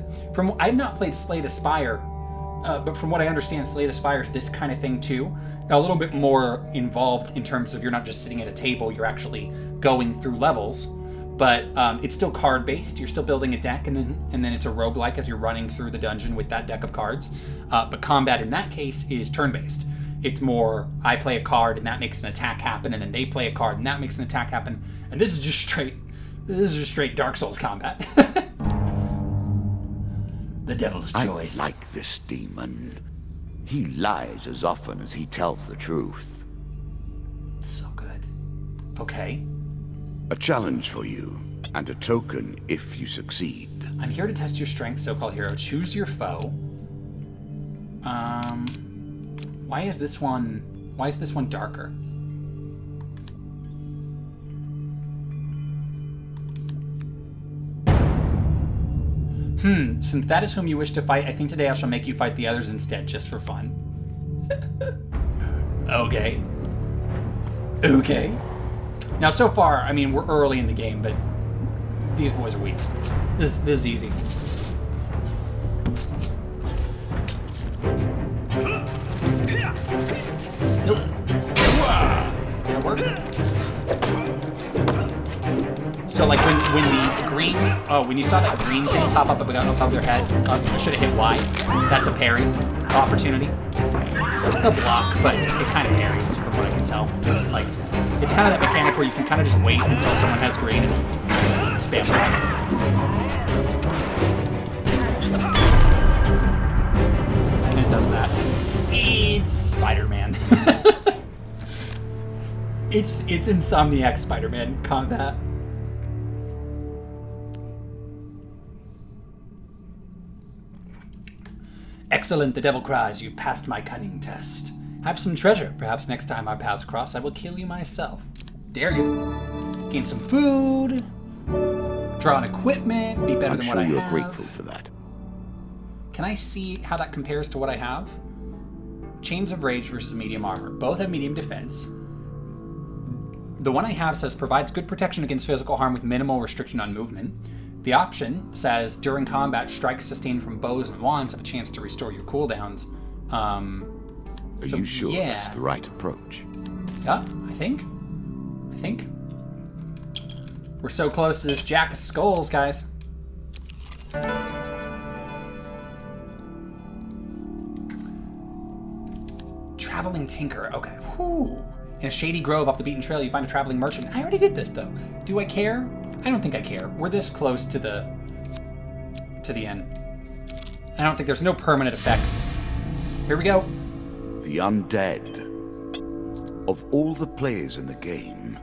I've not played Slay the Spire, but from what I understand, Slay the Spire is this kind of thing too. A little bit more involved in terms of you're not just sitting at a table, you're actually going through levels. But it's still card-based. You're still building a deck, and then it's a roguelike as you're running through the dungeon with that deck of cards. But combat in that case is turn-based. It's more, I play a card, and that makes an attack happen, and then they play a card, and that makes an attack happen. And this is just straight Dark Souls combat. The devil's choice. I like this demon. He lies as often as he tells the truth. So good. Okay. A challenge for you, and a token if you succeed. I'm here to test your strength, so-called hero. Choose your foe. Why is this one darker? Since that is whom you wish to fight, I think today I shall make you fight the others instead, just for fun. Okay. Okay. Now, so far, I mean, we're early in the game, but these boys are weak. This is easy. That works. So, like, when the green, when you saw that green thing pop up above their head, you should have hit Y. That's a parry opportunity. A block, but it kind of parries, from what I can tell. Like, it's kind of that mechanic where you can kind of just wait until someone has green and spam Y. And it does that. It's Spider-Man. It's Insomniac Spider-Man combat. Excellent, the devil cries, you passed my cunning test. Have some treasure. Perhaps next time our paths cross, I will kill you myself. Dare you. Gain some food. Draw on equipment. Be better than what I have. I'm sure you're grateful for that. Can I see how that compares to what I have? Chains of Rage versus medium armor. Both have medium defense. The one I have says provides good protection against physical harm with minimal restriction on movement. The option says during combat, strikes sustained from bows and wands have a chance to restore your cooldowns. Are you sure that's the right approach? Yeah, I think. We're so close to this Jack of Skulls, guys. Traveling Tinker. Okay. Whew. In a shady grove off the beaten trail, you find a traveling merchant. I already did this, though. Do I care? I don't think I care. We're this close to the end. I don't think there's no permanent effects. Here we go. The undead. Of all the players in the game,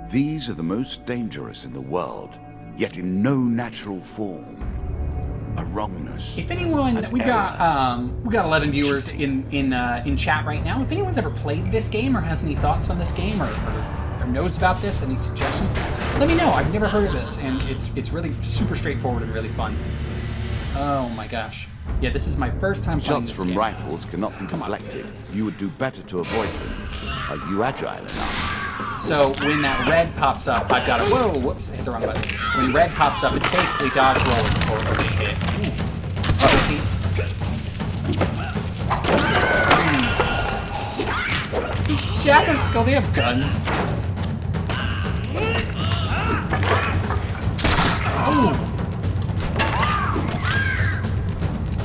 these are the most dangerous in the world, yet in no natural form. A wrongness. If anyone, an we got 11 viewers cheating. in chat right now. If anyone's ever played this game or has any thoughts on this game or knows about this, any suggestions, let me know. I've never heard of this, and it's really super straightforward and really fun. Oh my gosh. Yeah, this is my first time playing Shots this from game. rifles cannot be deflected. You would do better to avoid them. Are you agile enough? So when that red pops up, I've got to, whoa, whoops, I hit the wrong button. When red pops up, it's basically dodge roll or a big hit. Oh, see? Jack and Skull, they have guns. Oh!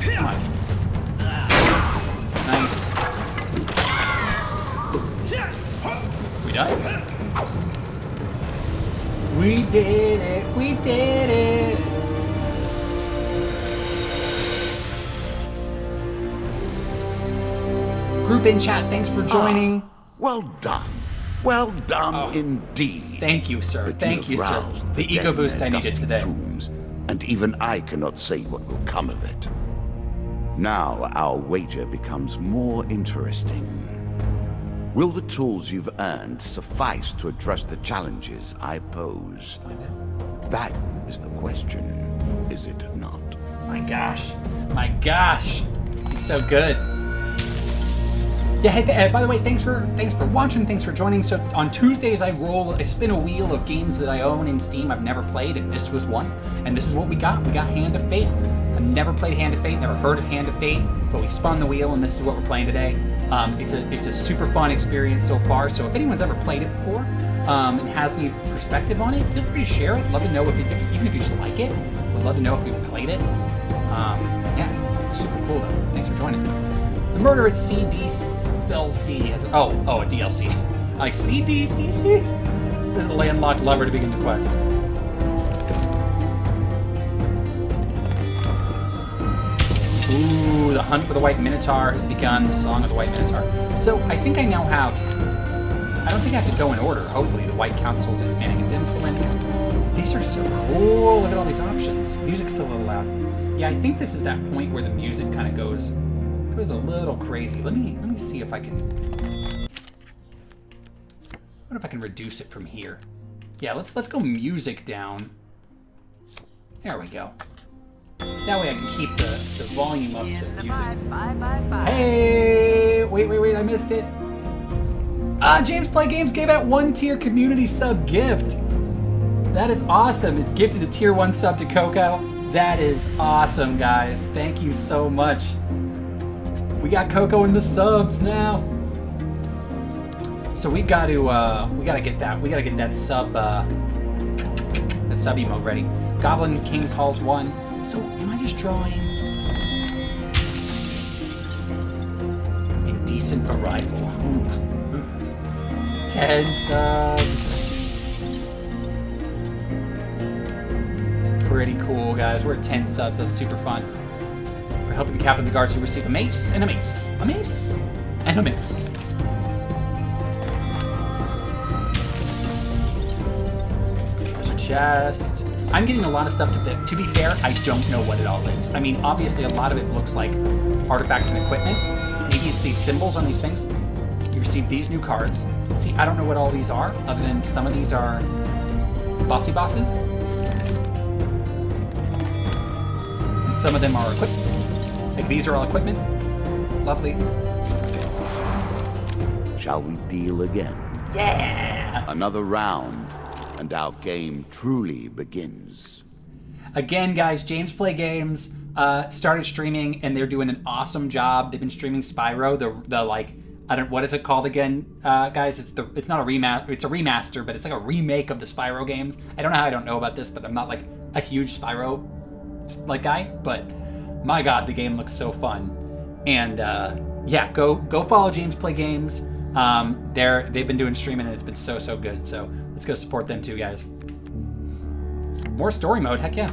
Come on. Nice. We done? We did it! We did it! Group in chat, thanks for joining. Well done. Well done indeed. Thank you, sir. But Thank you, sir. roused The ego dead boost I in their needed dusty today. Tombs, and even I cannot say what will come of it. Now our wager becomes more interesting. Will the tools you've earned suffice to address the challenges I pose? That is the question, is it not? My gosh. My gosh. He's so good. Yeah, hey, by the way, thanks for watching, thanks for joining. So on Tuesdays I spin a wheel of games that I own in Steam I've never played, and this was one. And this is what we got. We got Hand of Fate. I've never played Hand of Fate, never heard of Hand of Fate, but we spun the wheel and this is what we're playing today. It's a super fun experience so far. So if anyone's ever played it before and has any perspective on it, feel free to share it. Love to know even if you just like it. Would love to know if you've played it. Yeah, it's super cool though. Thanks for joining. The Murder at CDLC has a DLC. I like CDCC? There's a landlocked lover to begin the quest. Ooh, the hunt for the White Minotaur has begun. The Song of the White Minotaur. So I think I now have. I don't think I have to go in order. Hopefully, the White Council is expanding its influence. These are so cool. Look at all these options. Music's still a little loud. Yeah, I think this is that point where the music kind of goes a little crazy. Let me see if I can. What if I can reduce it from here? Yeah, let's go music down. There we go. That way I can keep the volume up. In The the music. 5. Hey, wait, I missed it. James Play Games gave out 1-tier community sub gift. That is awesome. It's gifted a tier 1 sub to Coco. That is awesome, guys. Thank you so much. We got Coco in the subs now. So we gotta get that sub emote ready. Goblin King's Halls 1. So am I just drawing indecent arrival? 10 subs. Pretty cool, guys. We're at 10 subs. That's super fun. For helping the captain of the guards, you receive a mace and a mace. A mace and a mace. There's a chest. I'm getting a lot of stuff to be fair, I don't know what it all is. I mean, obviously a lot of it looks like artifacts and equipment. Maybe it's these symbols on these things. You receive these new cards. See, I don't know what all these are, other than some of these are bossy bosses. And some of them are equipment. Like these are all equipment. Lovely. Shall we deal again? Yeah! Another round, and our game truly begins. Again, guys, James Play Games started streaming, and they're doing an awesome job. They've been streaming Spyro, the like, what is it called again, guys? It's not a remaster. It's a remaster, but it's like a remake of the Spyro games. I don't know how I don't know about this, but I'm not like a huge Spyro like guy. But my God, the game looks so fun. And yeah, go follow James Play Games. They've been doing streaming, and it's been so good. So let's go support them too, guys. More story mode, heck yeah.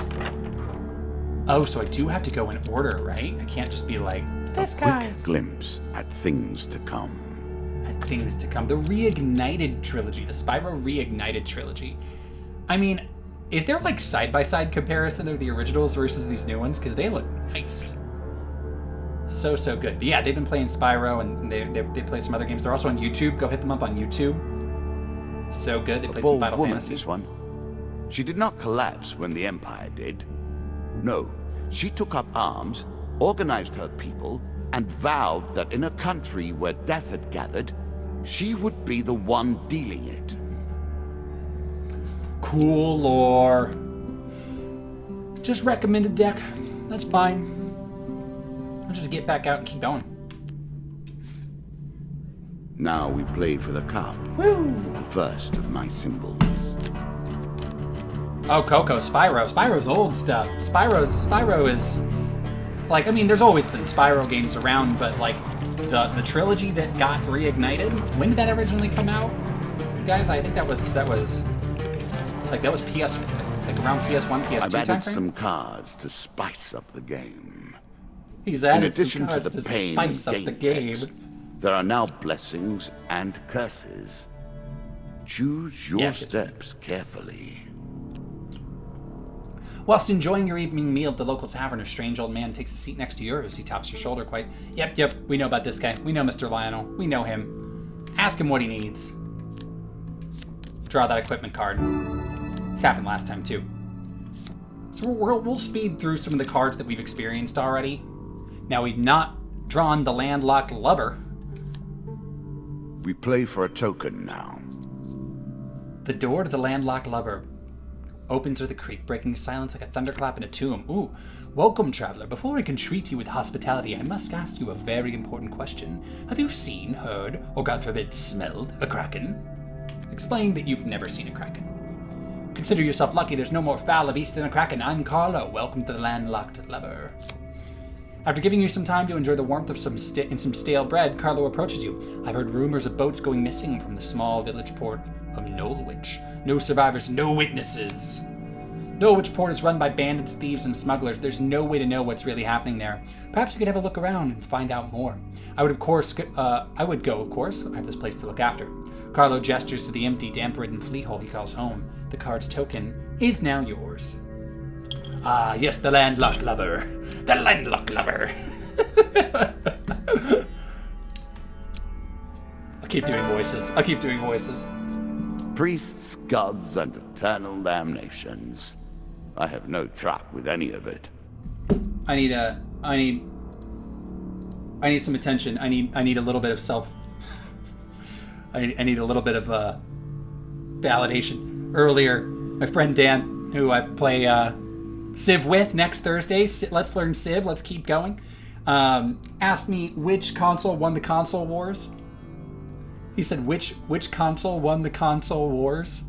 Oh, so I do have to go in order, right? I can't just be like, this guy. Quick glimpse at things to come. At things to come. The Reignited trilogy, the Spyro Reignited trilogy. I mean, Is there like side-by-side comparison of the originals versus these new ones? Because they look nice. So good. But yeah, they've been playing Spyro, and they play some other games. They're also on YouTube. Go hit them up on YouTube. So good. They played some Bold Final woman, Fantasy. this one. She did not collapse when the Empire did. No, she took up arms, organized her people, and vowed that in a country where death had gathered, she would be the one dealing it. Cool lore. Just recommended deck. That's fine. I'll just get back out and keep going. Now we play for the cup. Woo! The first of my symbols. Oh, Coco, Spyro. Spyro's old stuff. Spyro is... Like, I mean, there's always been Spyro games around, but, like, the trilogy that got reignited, when did that originally come out? Guys, I think that was PS... Like, around PS1, PS2 I've timeframe? added some cards to spice up the game. He's In added addition some to cards the pain spice and up the gain game. decks, there are now blessings and curses. Choose your Yeah, steps carefully. Whilst enjoying your evening meal at the local tavern, a strange old man takes a seat next to yours. He taps your shoulder quite. Yep, we know about this guy. We know Mr. Lionel. We know him. Ask him what he needs. Draw that equipment card. This happened last time, too. So we'll speed through some of the cards that we've experienced already. Now, we've not drawn the landlocked lubber. We play for a token now. The door to the landlocked lubber opens with a creak, breaking silence like a thunderclap in a tomb. Ooh, welcome, traveler. Before I can treat you with hospitality, I must ask you a very important question. Have you seen, heard, or God forbid, smelled a kraken? Explain that you've never seen a kraken. Consider yourself lucky. There's no more foul of beast than a kraken. I'm Carlo. Welcome to the landlocked lubber. After giving you some time to enjoy the warmth of some stale bread, Carlo approaches you. I've heard rumors of boats going missing from the small village port of Nolwich. No survivors, no witnesses. Nolwich port is run by bandits, thieves, and smugglers. There's no way to know what's really happening there. Perhaps you could have a look around and find out more. I would go, of course. I have this place to look after. Carlo gestures to the empty, damp-ridden flea hole he calls home. The card's token is now yours. Ah, yes, the landlocked lubber. The landlocked lubber. I'll keep doing voices. Priests, gods, and eternal damnations. I have no truck with any of it. I need some attention. I need a little bit of self. I need a little bit of validation. Earlier, my friend Dan, who I play Civ with next Thursday, Let's Learn Civ, let's keep going, asked me which console won the console wars. He said, which console won the console wars?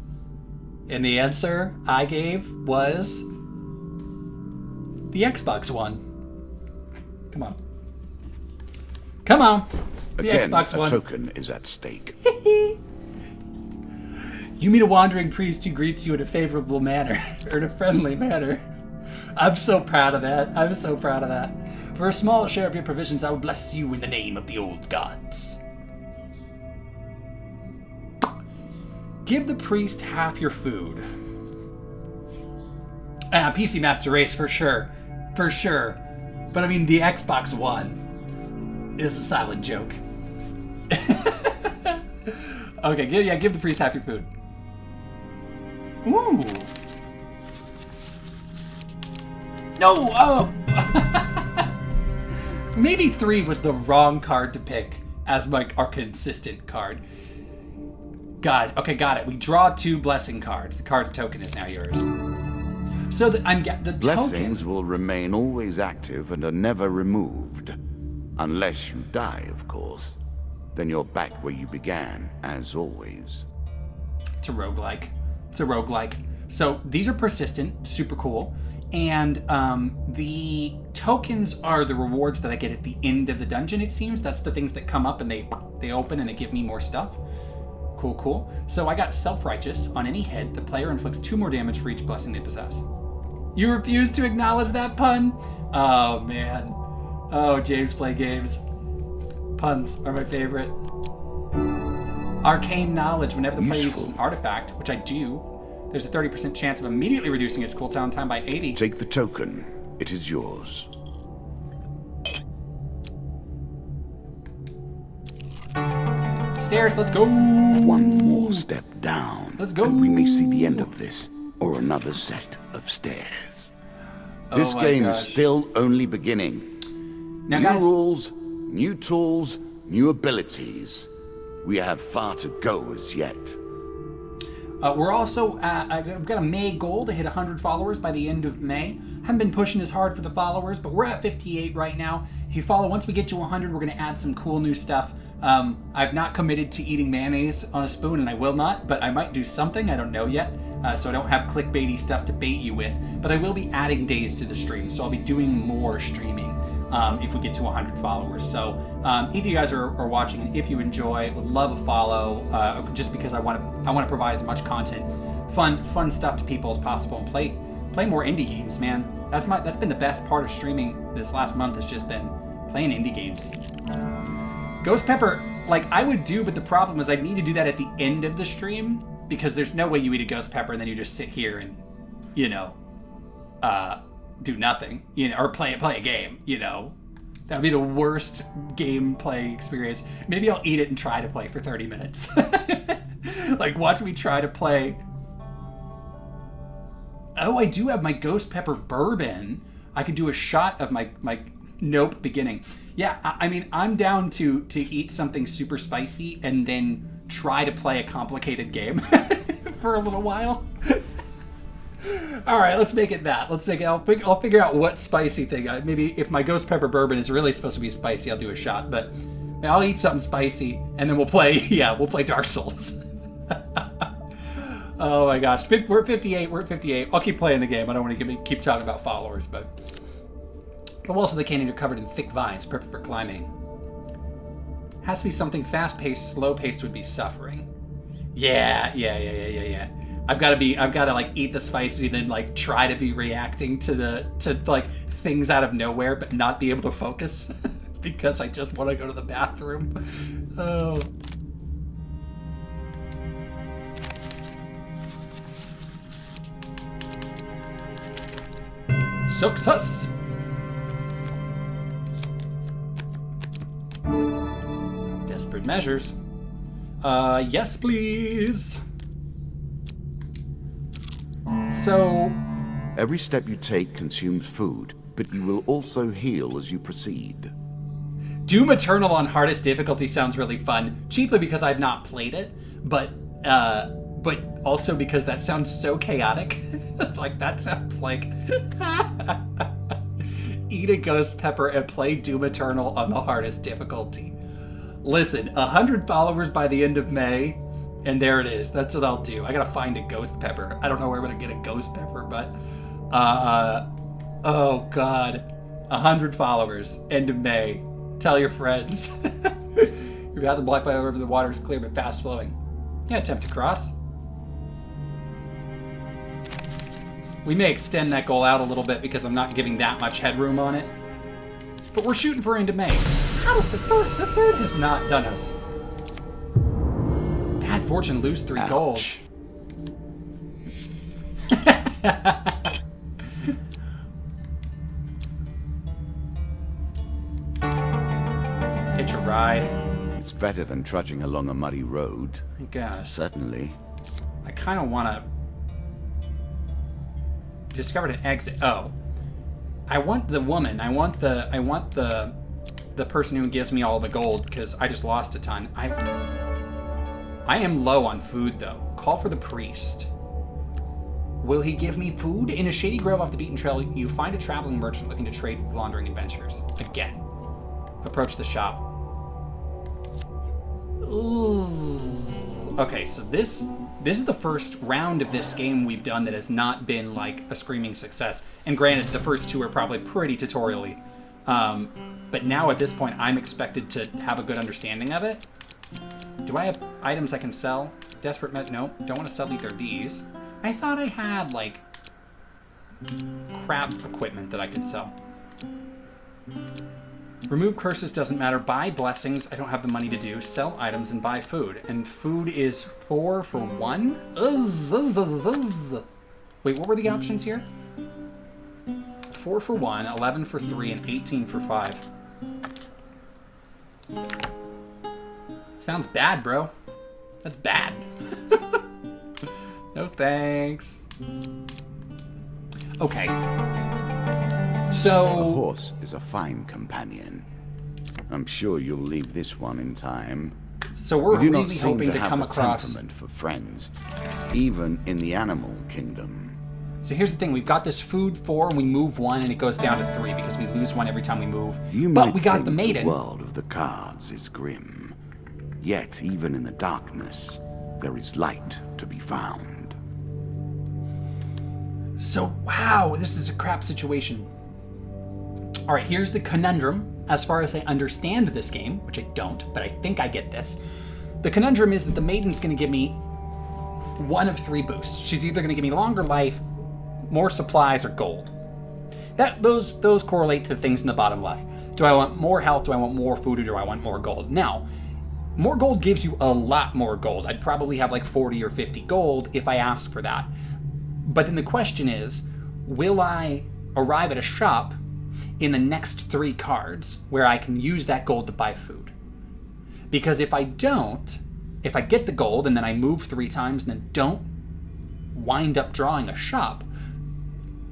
And the answer I gave was the Xbox one. Come on. The Again, Xbox a One. token is at stake. You meet a wandering priest who greets you in a favorable manner, or in a friendly manner. I'm so proud of that. For a small share of your provisions, I will bless you in the name of the old gods. Give the priest half your food. PC Master Race for sure. But I mean, the Xbox One is a silent joke. Okay, give the priest half your food. Ooh. No! Oh! Maybe 3 was the wrong card to pick as our consistent card. God, okay, got it. We draw 2 blessing cards. The card token is now yours. So the Blessings will remain always active and are never removed. Unless you die, of course. Then you're back where you began, as always. It's a roguelike. So these are persistent, super cool. And the tokens are the rewards that I get at the end of the dungeon, it seems. That's the things that come up and they open and they give me more stuff. Cool. So I got Self-Righteous. On any hit, the player inflicts 2 more damage for each blessing they possess. You refuse to acknowledge that pun? Oh, man. Oh, James Play Games. Puns are my favorite. Arcane Knowledge. Whenever the player uses an artifact, which I do, There's a 30% chance of immediately reducing its cooldown time by 80. Take the token. It is yours. Stairs, let's go. One more step down. Let's go. And we may see the end of this, or another set of stairs. This my game is gosh. still only beginning. Now, New guys, rules, new tools, new abilities. We have far to go as yet. we're also, I've got a May goal to hit 100 followers by the end of May. Haven't been pushing as hard for the followers, but we're at 58 right now. If you follow, once we get to 100, we're going to add some cool new stuff. I've not committed to eating mayonnaise on a spoon, and I will not, but I might do something. I don't know yet, so I don't have clickbaity stuff to bait you with. But I will be adding days to the stream, so I'll be doing more streaming if we get to 100 followers. So if you guys are watching, and if you enjoy, would love a follow, just because I want to provide as much content, fun stuff to people as possible, and play more indie games, man. That's been the best part of streaming this last month, has just been playing indie games. Ghost Pepper, like I would do, but the problem is I'd need to do that at the end of the stream, because there's no way you eat a Ghost Pepper and then you just sit here and, do nothing, or play a game, That would be the worst gameplay experience. Maybe I'll eat it and try to play for 30 minutes. Like, watch me try to play. Oh, I do have my Ghost Pepper bourbon. I could do a shot of my Nope beginning. Yeah, I mean, I'm down to eat something super spicy and then try to play a complicated game for a little while. All right, let's make it that. Let's make it. I'll figure out what spicy thing. Maybe if my Ghost Pepper bourbon is really supposed to be spicy, I'll do a shot. But I'll eat something spicy and then we'll play. Yeah, we'll play Dark Souls. Oh my gosh, we're at 58. We're at 58. I'll keep playing the game. I don't want to keep talking about followers, but also the canyon are covered in thick vines, perfect for climbing. Has to be something fast-paced, slow-paced would be suffering. Yeah. I've got to like eat the spicy, then like try to be reacting to like things out of nowhere, but not be able to focus because I just want to go to the bathroom. Oh. Success. Desperate measures. Yes, please. So, Every step you take consumes food, but you will also heal as you proceed. Doom Eternal on hardest difficulty sounds really fun, chiefly because I've not played it, but also because that sounds so chaotic. Like, that sounds like eat a Ghost Pepper and play Doom Eternal on the hardest difficulty. Listen, 100 followers by the end of May, and there it is. That's what I'll do. I gotta find a Ghost Pepper. I don't know where I'm gonna get a Ghost Pepper, but oh god, 100 followers, end of May. Tell your friends. Your path blocked by the river, the water is clear but fast flowing. Yeah, attempt to cross. We may extend that goal out a little bit because I'm not giving that much headroom on it. But we're shooting for into May. How is the third has not done us? Bad fortune, lose 3 gold. Hitch a ride. It's better than trudging along a muddy road. My gosh. Certainly. I kind of want to... Discovered an exit. Oh. I want the woman. I want the person who gives me all the gold, because I just lost a ton. I am low on food, though. Call for the priest. Will he give me food? In a shady grove off the beaten trail, you find a traveling merchant looking to trade with wandering adventurers. Again. Approach the shop. Ooh. Okay, so this is the first round of this game we've done that has not been like a screaming success. And granted, the first 2 are probably pretty tutorial-y. But now at this point, I'm expected to have a good understanding of it. Do I have items I can sell? Desperate nope, don't want to sell either of these. I thought I had, like, crap equipment that I could sell. Remove curses doesn't matter. Buy blessings. I don't have the money to do. Sell items and buy food. And food is 4 for 1? Wait, what were the options here? 4 for 1, 11 for 3, and 18 for 5. Sounds bad, bro. That's bad. No thanks. Okay. So... A horse is a fine companion. I'm sure you'll leave this one in time. So we're You do really not seem hoping to have come the across... temperament for friends, even in the animal kingdom. So here's the thing, we've got this food 4 and we move 1 and it goes down to 3 because we lose 1 every time we move. You But might we got think the maiden. The world of the cards is grim. Yet, even in the darkness, there is light to be found. So, wow, this is a crap situation. All right, here's the conundrum. As far as I understand this game, which I don't, but I think I get this. The conundrum is that the maiden's going to give me 1 of 3 boosts. She's either going to give me longer life, more supplies, or gold. Those correlate to things in the bottom left. Do I want more health? Do I want more food? Or do I want more gold? Now, more gold gives you a lot more gold. I'd probably have like 40 or 50 gold if I ask for that. But then the question is, will I arrive at a shop in the next 3 cards where I can use that gold to buy food? Because if I don't, if I get the gold and then I move 3 times and then don't wind up drawing a shop,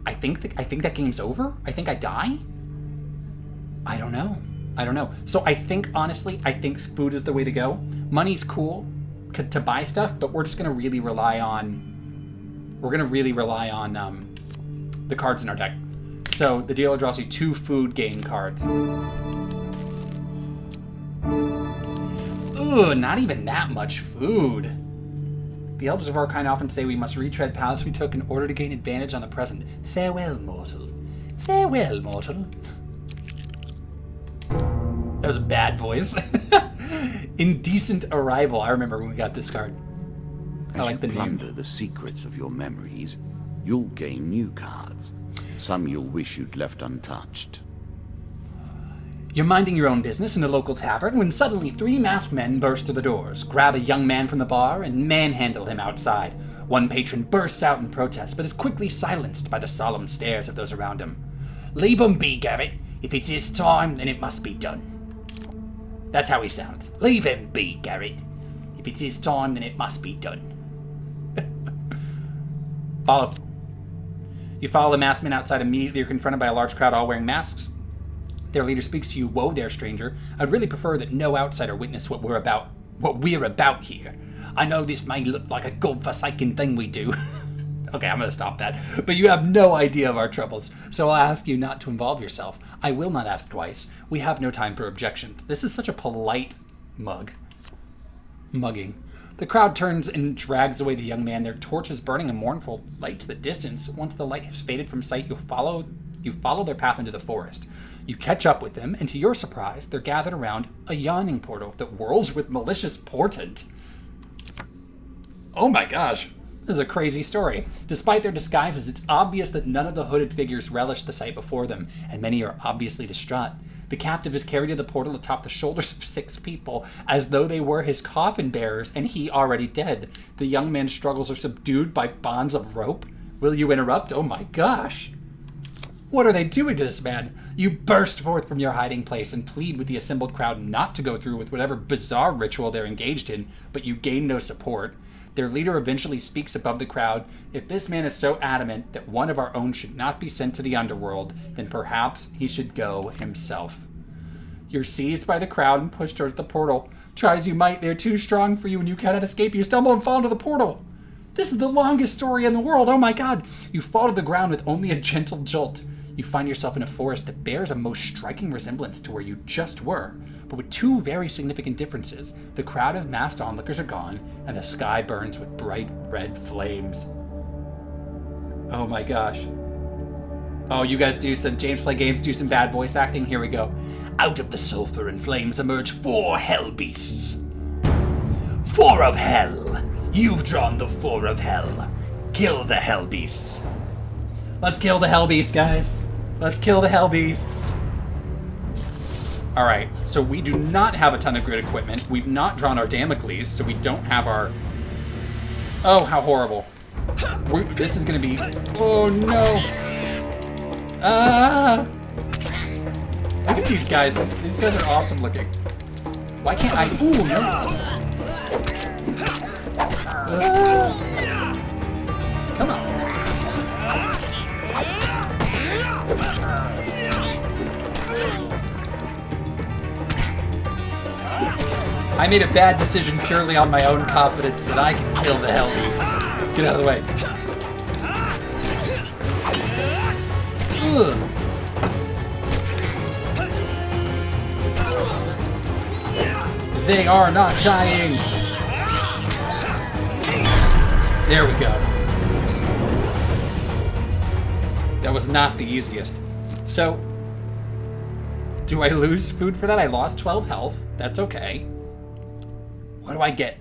I think that game's over. I think I die. I don't know. So I think, honestly, I think food is the way to go. Money's cool to buy stuff, but we're just going to really rely on... the cards in our deck. So the dealer draws you 2 food gain cards. Ooh, not even that much food. The Elders of our kind often say we must retread paths we took in order to gain advantage on the present. Farewell, mortal. Farewell, mortal. That was a bad voice. Indecent arrival. I remember when we got this card. I like the name. As you plunder the secrets of your memories, you'll gain new cards. Some you'll wish you'd left untouched. You're minding your own business in a local tavern when suddenly 3 masked men burst through the doors, grab a young man from the bar, and manhandle him outside. One patron bursts out in protest, but is quickly silenced by the solemn stares of those around him. Leave him be, Garrett. If it's his time, then it must be done. That's how he sounds. Leave him be, Garrett. If it's his time, then it must be done. Follow. You follow the masked men outside. Immediately you're confronted by a large crowd all wearing masks. Their leader speaks to you. Whoa there, stranger. I'd really prefer that no outsider witness what we're about here. I know this may look like a godforsaken thing we do. Okay, I'm gonna stop that. But you have no idea of our troubles, so I'll ask you not to involve yourself. I will not ask twice. We have no time for objections. This is such a polite mugging. The crowd turns and drags away the young man, their torches burning a mournful light to the distance. Once the light has faded from sight, you follow their path into the forest. You catch up with them, and to your surprise, they're gathered around a yawning portal that whirls with malicious portent. Oh my gosh. This is a crazy story. Despite their disguises, it's obvious that none of the hooded figures relish the sight before them, and many are obviously distraught. The captive is carried to the portal atop the shoulders of 6 people, as though they were his coffin bearers and he already dead. The young man's struggles are subdued by bonds of rope. Will you interrupt? Oh my gosh. What are they doing to this man? You burst forth from your hiding place and plead with the assembled crowd not to go through with whatever bizarre ritual they're engaged in, but you gain no support. Their leader eventually speaks above the crowd. If this man is so adamant that one of our own should not be sent to the underworld, then perhaps he should go himself. You're seized by the crowd and pushed towards the portal. Try as you might, they're too strong for you and you cannot escape. You stumble and fall into the portal. This is the longest story in the world. Oh my god. You fall to the ground with only a gentle jolt. You find yourself in a forest that bears a most striking resemblance to where you just were, but with 2 very significant differences. The crowd of masked onlookers are gone, and the sky burns with bright red flames. Oh my gosh. Oh, you guys do some James Play Games, do some bad voice acting? Here we go. Out of the sulfur and flames emerge 4 hell beasts. 4 of hell! You've drawn the 4 of hell. Kill the hell beasts. Let's kill the hell beasts, guys. Let's kill the hell beasts. All right, so we do not have a ton of good equipment. We've not drawn our Damocles, so we don't have our... Oh, how horrible. This is going to be... Oh, no. Ah! Look at these guys. These guys are awesome looking. Why can't I... Ooh, no. Ah! Come on. I made a bad decision purely on my own confidence that I can kill the Hellbeast. Get out of the way. Ugh. They are not dying. There we go. That was not the easiest. So, do I lose food for that? I lost 12 health. That's okay. What do I get?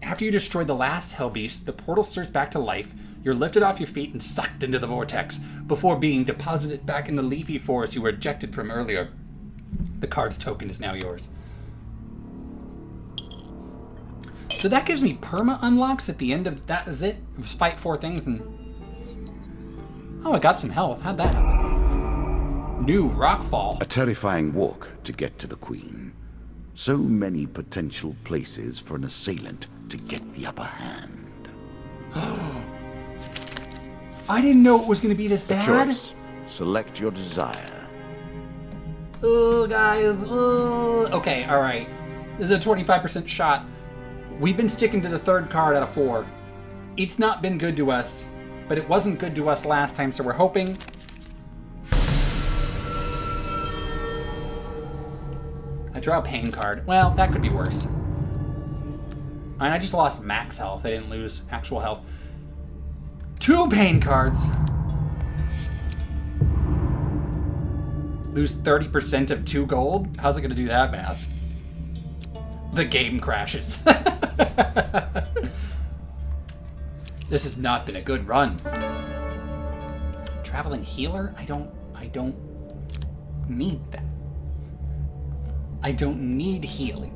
After you destroy the last Hellbeast, the portal stirs back to life. You're lifted off your feet and sucked into the vortex before being deposited back in the leafy forest you were ejected from earlier. The card's token is now yours. So that gives me perma unlocks at the end of that. Is it? It was fight 4 things and... Oh, I got some health. How'd that happen? New Rockfall. A terrifying walk to get to the Queen. So many potential places for an assailant to get the upper hand. I didn't know it was going to be this bad. Choice. Select your desire. Oh, guys. Okay, all right. This is a 25% shot. We've been sticking to the third card out of 4. It's not been good to us, but it wasn't good to us last time, so we're hoping... I draw a pain card. Well, that could be worse. And I just lost max health. I didn't lose actual health. 2 pain cards. Lose 30% of 2 gold? How's it going to do that math? The game crashes. This has not been a good run. Traveling healer? I don't need that. I don't need healing.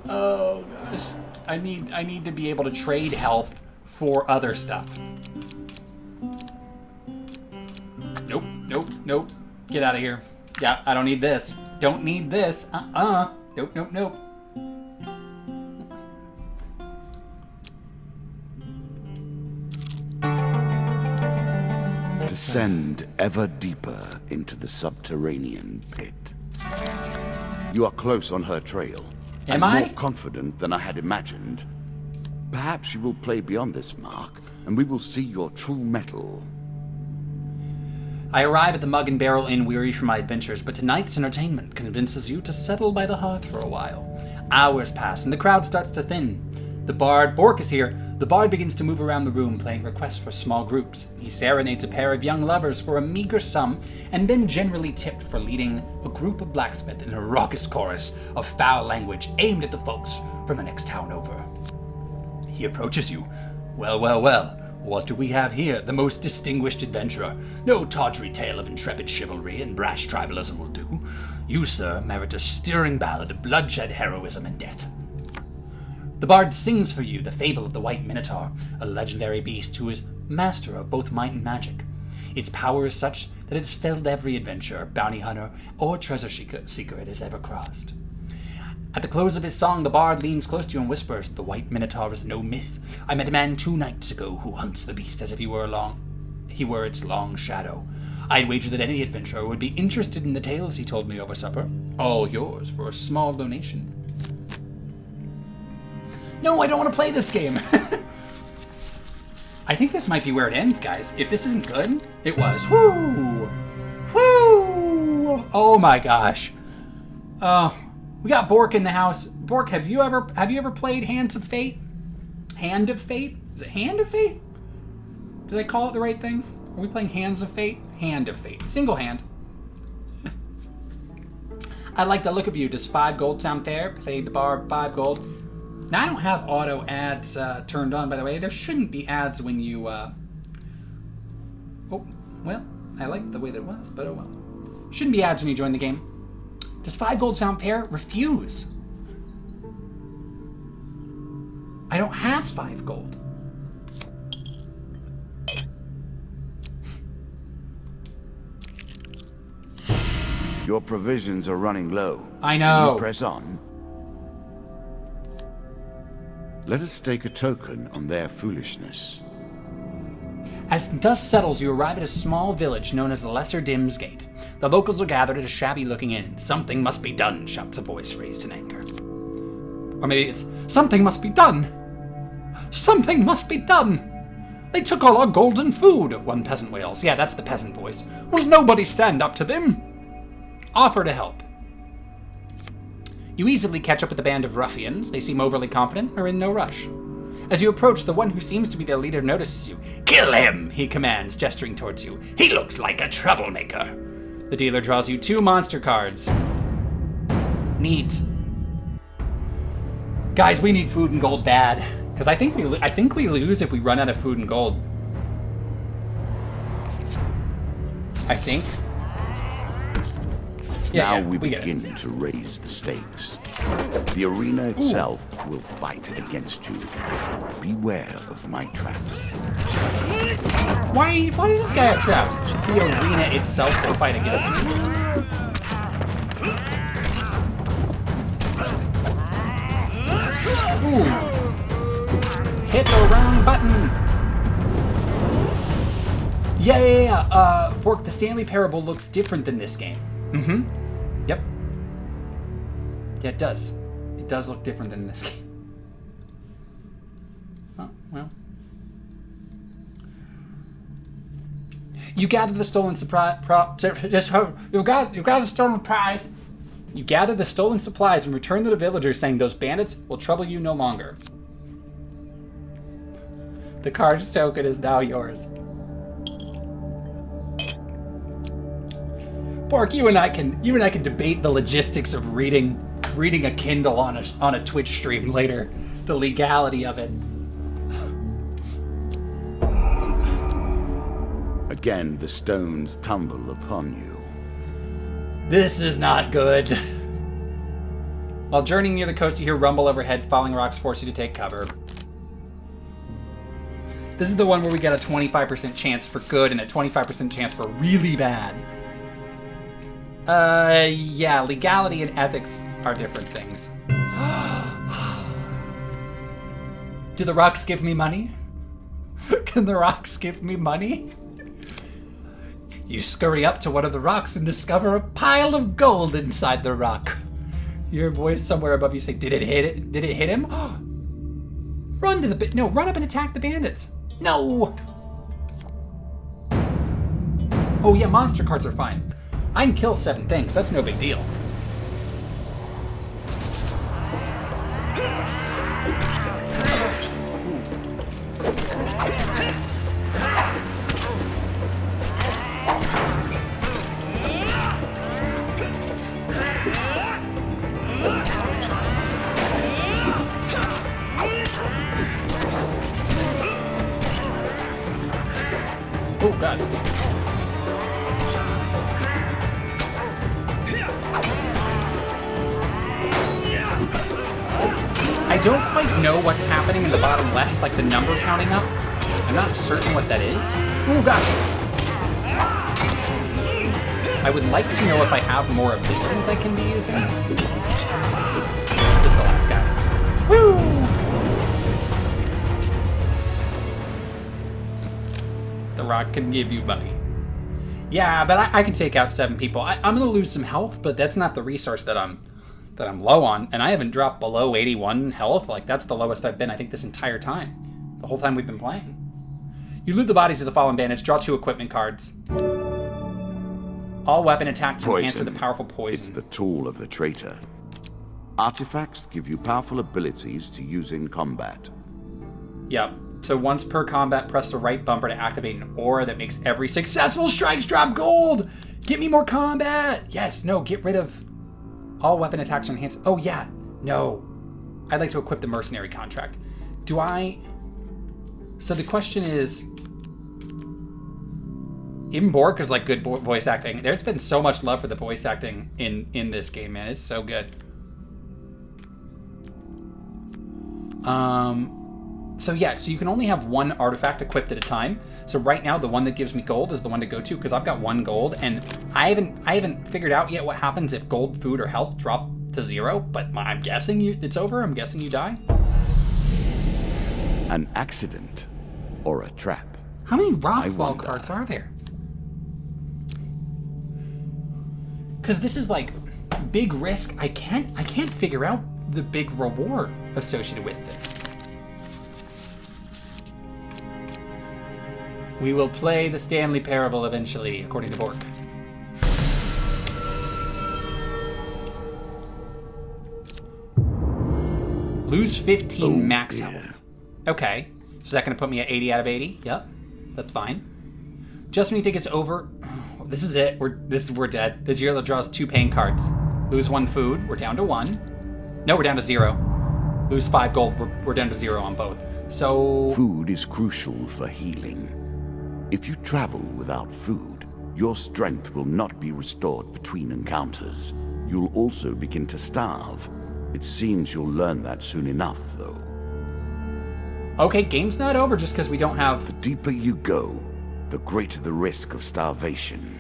Oh gosh. I need to be able to trade health for other stuff. Nope, nope, nope. Get out of here. Yeah, I don't need this. Don't need this. Nope, nope, nope. Descend ever deeper into the subterranean pit. You are close on her trail. Am and I? more confident than I had imagined. Perhaps you will play beyond this mark, and we will see your true mettle. I arrive at the Mug and Barrel Inn weary from my adventures, but tonight's entertainment convinces you to settle by the hearth for a while. Hours pass, and the crowd starts to thin. The bard, Bork, is here. The bard begins to move around the room, playing requests for small groups. He serenades a pair of young lovers for a meager sum, and then generally tipped for leading a group of blacksmiths in a raucous chorus of foul language aimed at the folks from the next town over. He approaches you. Well, well, well. What do we have here? The most distinguished adventurer. No tawdry tale of intrepid chivalry and brash tribalism will do. You, sir, merit a stirring ballad of bloodshed, heroism, and death. The bard sings for you the fable of the White Minotaur, a legendary beast who is master of both might and magic. Its power is such that it has felled every adventurer, bounty hunter, or treasure seeker it has ever crossed. At the close of his song, the bard leans close to you and whispers, "The White Minotaur is no myth. I met a man 2 nights ago who hunts the beast as if he were its long shadow. I'd wager that any adventurer would be interested in the tales he told me over supper. All yours for a small donation." No, I don't want to play this game. I think this might be where it ends, guys. If this isn't good, it was. Woo! Woo! Oh my gosh. We got Bork in the house. Bork, have you ever played Hands of Fate? Hand of Fate? Is it Hand of Fate? Did I call it the right thing? Are we playing Hands of Fate? Hand of Fate. Single hand. I like the look of you. Does 5 gold sound fair? Played the bar, 5 gold. Now, I don't have auto ads turned on, by the way. There shouldn't be ads when you Oh, well, I liked the way that it was, but oh well. Shouldn't be ads when you join the game. Does 5 gold sound fair? Refuse. I don't have 5 gold. Your provisions are running low. I Can know. you press on? Let us stake a token on their foolishness. As dust settles, you arrive at a small village known as the Lesser Dimsgate. The locals are gathered at a shabby-looking inn. Something must be done, shouts a voice raised in anger. Or maybe it's, something must be done. Something must be done. They took all our golden food, one peasant wails. Yeah, that's the peasant voice. Will nobody stand up to them? Offer to help. You easily catch up with the band of ruffians. They seem overly confident and are in no rush. As you approach, the one who seems to be their leader notices you. Kill him, he commands, gesturing towards you. He looks like a troublemaker. The dealer draws you 2 monster cards. Neat. Guys, we need food and gold bad. Because I think we lose if we run out of food and gold. I think. Now we get it. begin to raise the stakes. The arena itself will fight against you. Beware of my traps. Why does this guy have traps? The arena itself will fight against me. Ooh. Hit the wrong button. Yeah. Bork, the Stanley Parable looks different than this game. Mm-hmm. Yep. Yeah, it does. It does look different than this game. Oh, well. You gather the stolen surprise. You gather the stolen prize. You gather the stolen supplies and return to the villagers, saying those bandits will trouble you no longer. The card's token is now yours. Bork, you and I can debate the logistics of reading a Kindle on a Twitch stream later. The legality of it. Again, the stones tumble upon you. This is not good. While journeying near the coast, you hear rumble overhead. Falling rocks force you to take cover. This is the one where we get a 25% chance for good and a 25% chance for really bad. Yeah, legality and ethics are different things. Do the rocks give me money? Can the rocks give me money? You scurry up to one of the rocks and discover a pile of gold inside the rock. Your voice somewhere above you say, "Did it hit it? Did it hit him?" Run up and attack the bandits. No. Oh yeah, monster cards are fine. I can kill 7 things. That's no big deal. Oh god. I don't quite know what's happening in the bottom left, like the number counting up. I'm not certain what that is. Oh gosh. I would like to know if I have more abilities I can be using. Just the last guy. Woo! The rock can give you money. Yeah, but I can take out 7 people. I'm gonna lose some health, but that's not the resource that I'm low on, and I haven't dropped below 81 health. Like, that's the lowest I've been, I think, this entire time. The whole time we've been playing. You loot the bodies of the fallen bandits, draw 2 equipment cards. All weapon attacks you answer the powerful poison. It's the tool of the traitor. Artifacts give you powerful abilities to use in combat. Yep. So once per combat, press the right bumper to activate an aura that makes every successful strikes drop gold! Get me more combat! Yes, no, get rid of... All weapon attacks are enhanced. Oh, yeah. No. I'd like to equip the mercenary contract. Do I... So the question is... Even Bork is like good voice acting. There's been so much love for the voice acting in this game, man. It's so good. So yeah, so you can only have one artifact equipped at a time. So right now, the one that gives me gold is the one to go to because I've got 1 gold, and I haven't figured out yet what happens if gold, food, or health drop to 0. But I'm guessing it's over. I'm guessing you die. An accident or a trap. How many Rockfall wonder. cards are there? Because this is like big risk. I can't figure out the big reward associated with this. We will play the Stanley Parable eventually, according to Bork. Lose 15 max health. Okay. So is that going to put me at 80 out of 80? Yep. That's fine. Just when you think it's over... This is it. We're dead. The Jiro draws 2 pain cards. Lose 1 food. We're down to 1. No, we're down to 0. Lose 5 gold. We're down to 0 on both. So... Food is crucial for healing. If you travel without food, your strength will not be restored between encounters. You'll also begin to starve. It seems you'll learn that soon enough, though. Okay, game's not over just because we don't have... The deeper you go, the greater the risk of starvation.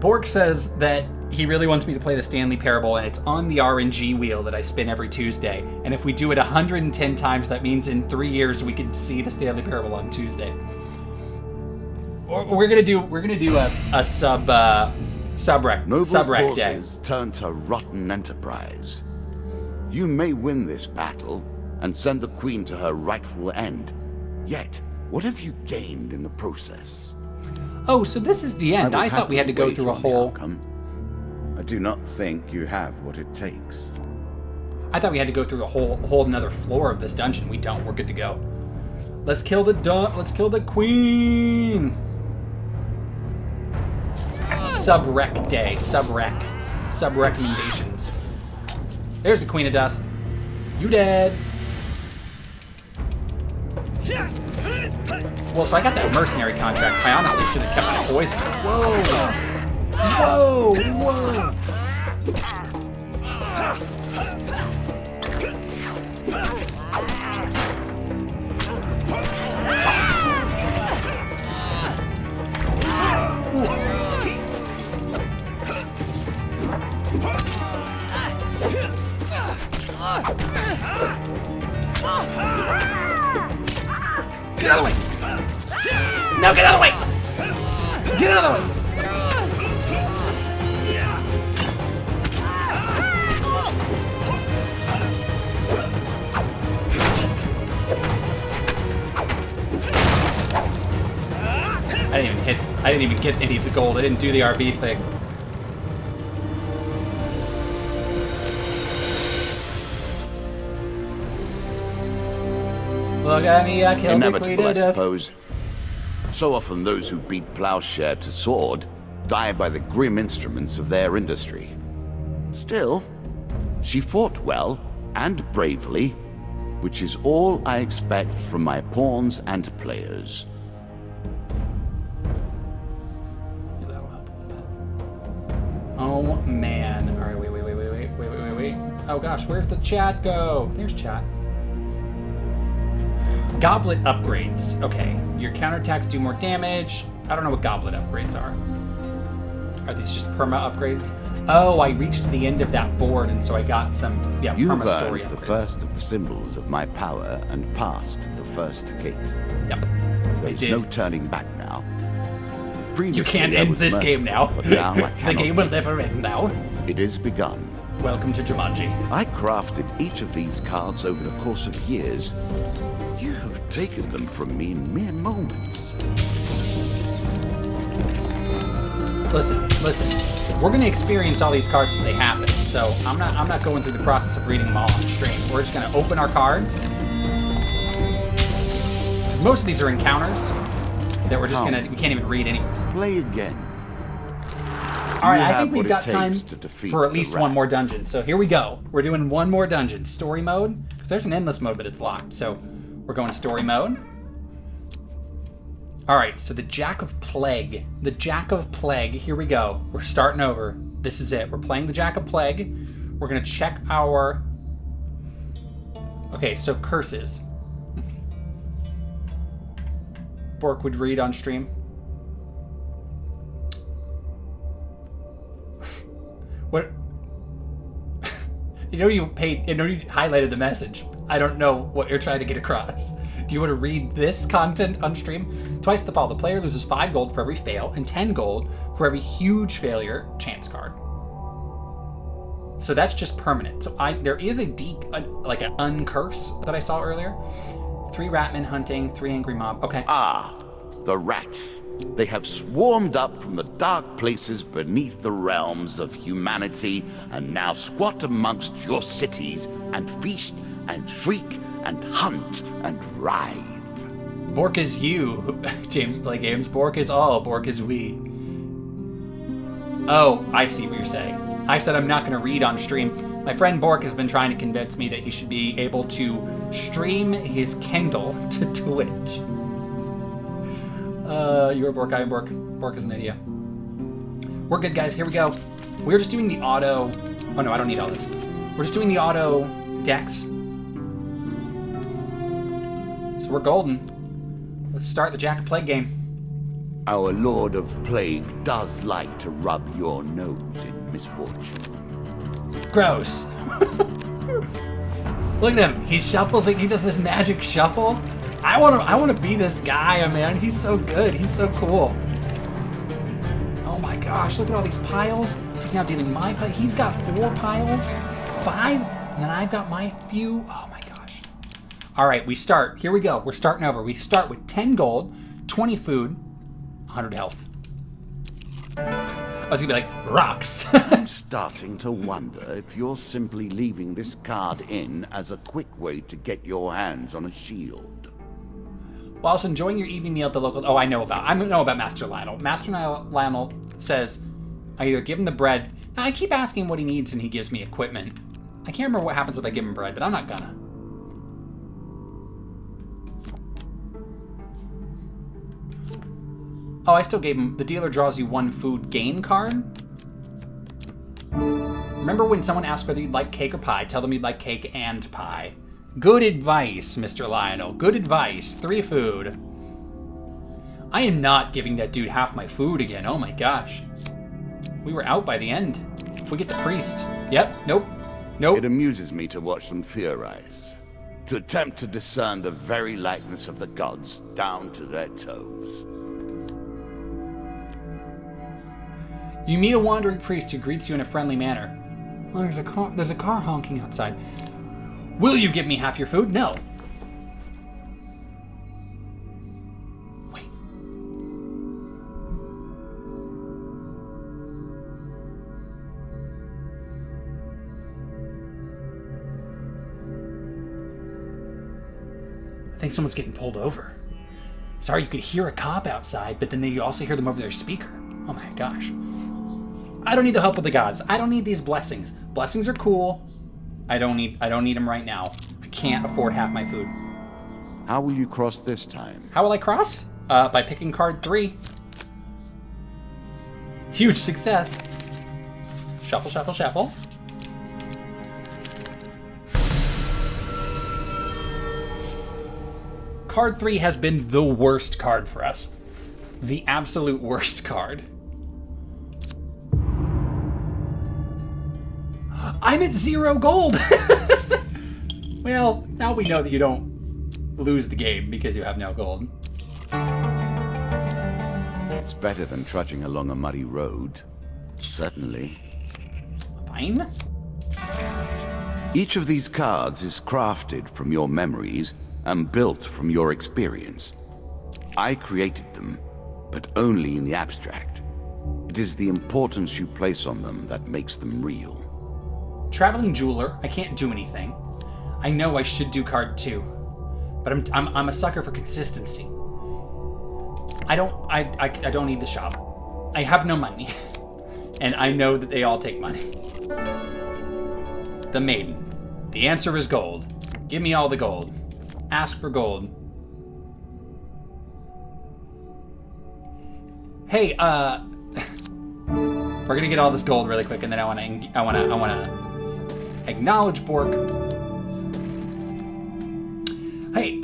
Bork says that he really wants me to play the Stanley Parable, and it's on the RNG wheel that I spin every Tuesday. And if we do it 110 times, that means in 3 years we can see the Stanley Parable on Tuesday. We're gonna do a subrec Noble day. causes turn to rotten enterprise. You may win this battle and send the Queen to her rightful end. Yet, what have you gained in the process? Oh, so this is the end. I thought we had to go happily through a wait on the whole... outcome. I do not think you have what it takes. I thought we had to go through a whole another floor of this dungeon. We don't. We're good to go. Let's kill the Queen. Subrec day. Sub recommendations. There's the Queen of Dust. You dead. Well, so I got that mercenary contract. I honestly should have kept my poison. Whoa. Get out of the way! No, get out of the way! Get out of the way! I didn't even get any of the gold. I didn't do the RB thing. Look at me, I killed the Queen Inevitable, of I Dust. suppose. So often those who beat plowshare to sword die by the grim instruments of their industry. Still, she fought well and bravely, which is all I expect from my pawns and players. Oh man. Alright, wait. Oh gosh, where's the chat go? There's chat. Goblet upgrades. Okay, your counterattacks do more damage. I don't know what goblet upgrades are. Are these just perma upgrades? Oh, I reached the end of that board, and so I got some, You've perma story earned the upgrades. first of the symbols of my power and passed the first gate. Yep. There's did. no turning back now. You Previously, can't I end was this game now. merciful, But now I The cannot game will be. never end now. It is begun. Welcome to Jumanji. I crafted each of these cards over the course of years. You have taken them from me in mere moments. Listen. We're gonna experience all these cards as they happen. So I'm not going through the process of reading them all on stream. We're just gonna open our cards. Because most of these are encounters that we can't even read anyways. Play again. All right, I have think we've what it got time takes to defeat for at the least one more rats. dungeon. So here we go. We're doing one more dungeon. Story mode. Because there's an endless mode, but it's locked. So We're going story mode. All right, so the Jack of Plague. The Jack of Plague, here we go. We're starting over. This is it. We're playing the Jack of Plague. We're gonna check our... Okay, so curses. Bork would read on stream. What? You highlighted the message. I don't know what you're trying to get across. Do you want to read this content on stream? Twice the fall. The player loses 5 gold for every fail and 10 gold for every huge failure chance card. So that's just permanent. So there is a deep, like an uncurse that I saw earlier. 3 ratmen hunting, 3 angry mob. Okay. Ah, the rats. They have swarmed up from the dark places beneath the realms of humanity and now squat amongst your cities and feast and shriek and hunt and writhe. Bork is you, James Play Games. Bork is all, Bork is we. Oh, I see what you're saying. I said I'm not going to read on stream. My friend Bork has been trying to convince me that he should be able to stream his Kindle to Twitch. You're Bork, I am Bork. Bork is an idiot. We're good, guys. Here we go. We're just doing the auto... Oh, no, I don't need all this. We're just doing the auto decks. So we're golden. Let's start the Jack of Plague game. Our Lord of Plague does like to rub your nose in misfortune. Gross. Look at him. He shuffles like he does this magic shuffle. I want to be this guy, man. He's so good. He's so cool. Oh my gosh, look at all these piles. He's now dealing my pile. He's got 4 piles. 5, and then I've got my few. Oh my gosh. All right, we start. Here we go. We're starting over. We start with 10 gold, 20 food, 100 health. I was gonna be like, rocks. I'm starting to wonder if you're simply leaving this card in as a quick way to get your hands on a shield. Whilst enjoying your evening meal at the local... Oh, I know about Master Lionel. Master Lionel says, I either give him the bread... Now, I keep asking what he needs and he gives me equipment. I can't remember what happens if I give him bread, but I'm not gonna. Oh, I still gave him... The dealer draws you 1 food gain card. Remember when someone asked whether you'd like cake or pie, tell them you'd like cake and pie. Good advice, Mr. Lionel. Good advice. 3 food. I am not giving that dude half my food again. Oh my gosh. We were out by the end. If we get the priest. Yep. Nope. Nope. It amuses me to watch them theorize. To attempt to discern the very likeness of the gods down to their toes. You meet a wandering priest who greets you in a friendly manner. Oh, there's a car honking outside. Will you give me half your food? No. Wait. I think someone's getting pulled over. Sorry, you could hear a cop outside, but then you also hear them over their speaker. Oh my gosh. I don't need the help of the gods. I don't need these blessings. Blessings are cool. I don't need them right now. I can't afford half my food. How will you cross this time? How will I cross? By picking card 3. Huge success. Shuffle, shuffle, shuffle. Card 3 has been the worst card for us. The absolute worst card. I'm at 0 gold! Well, now we know that you don't lose the game because you have no gold. It's better than trudging along a muddy road. Certainly. Fine. Each of these cards is crafted from your memories and built from your experience. I created them, but only in the abstract. It is the importance you place on them that makes them real. Traveling jeweler, I can't do anything. I know I should do card 2, but I'm a sucker for consistency. I don't need the shop. I have no money, and I know that they all take money. The maiden. The answer is gold. Give me all the gold. Ask for gold. Hey, we're gonna get all this gold really quick, and then I wanna acknowledge Bork. Hey,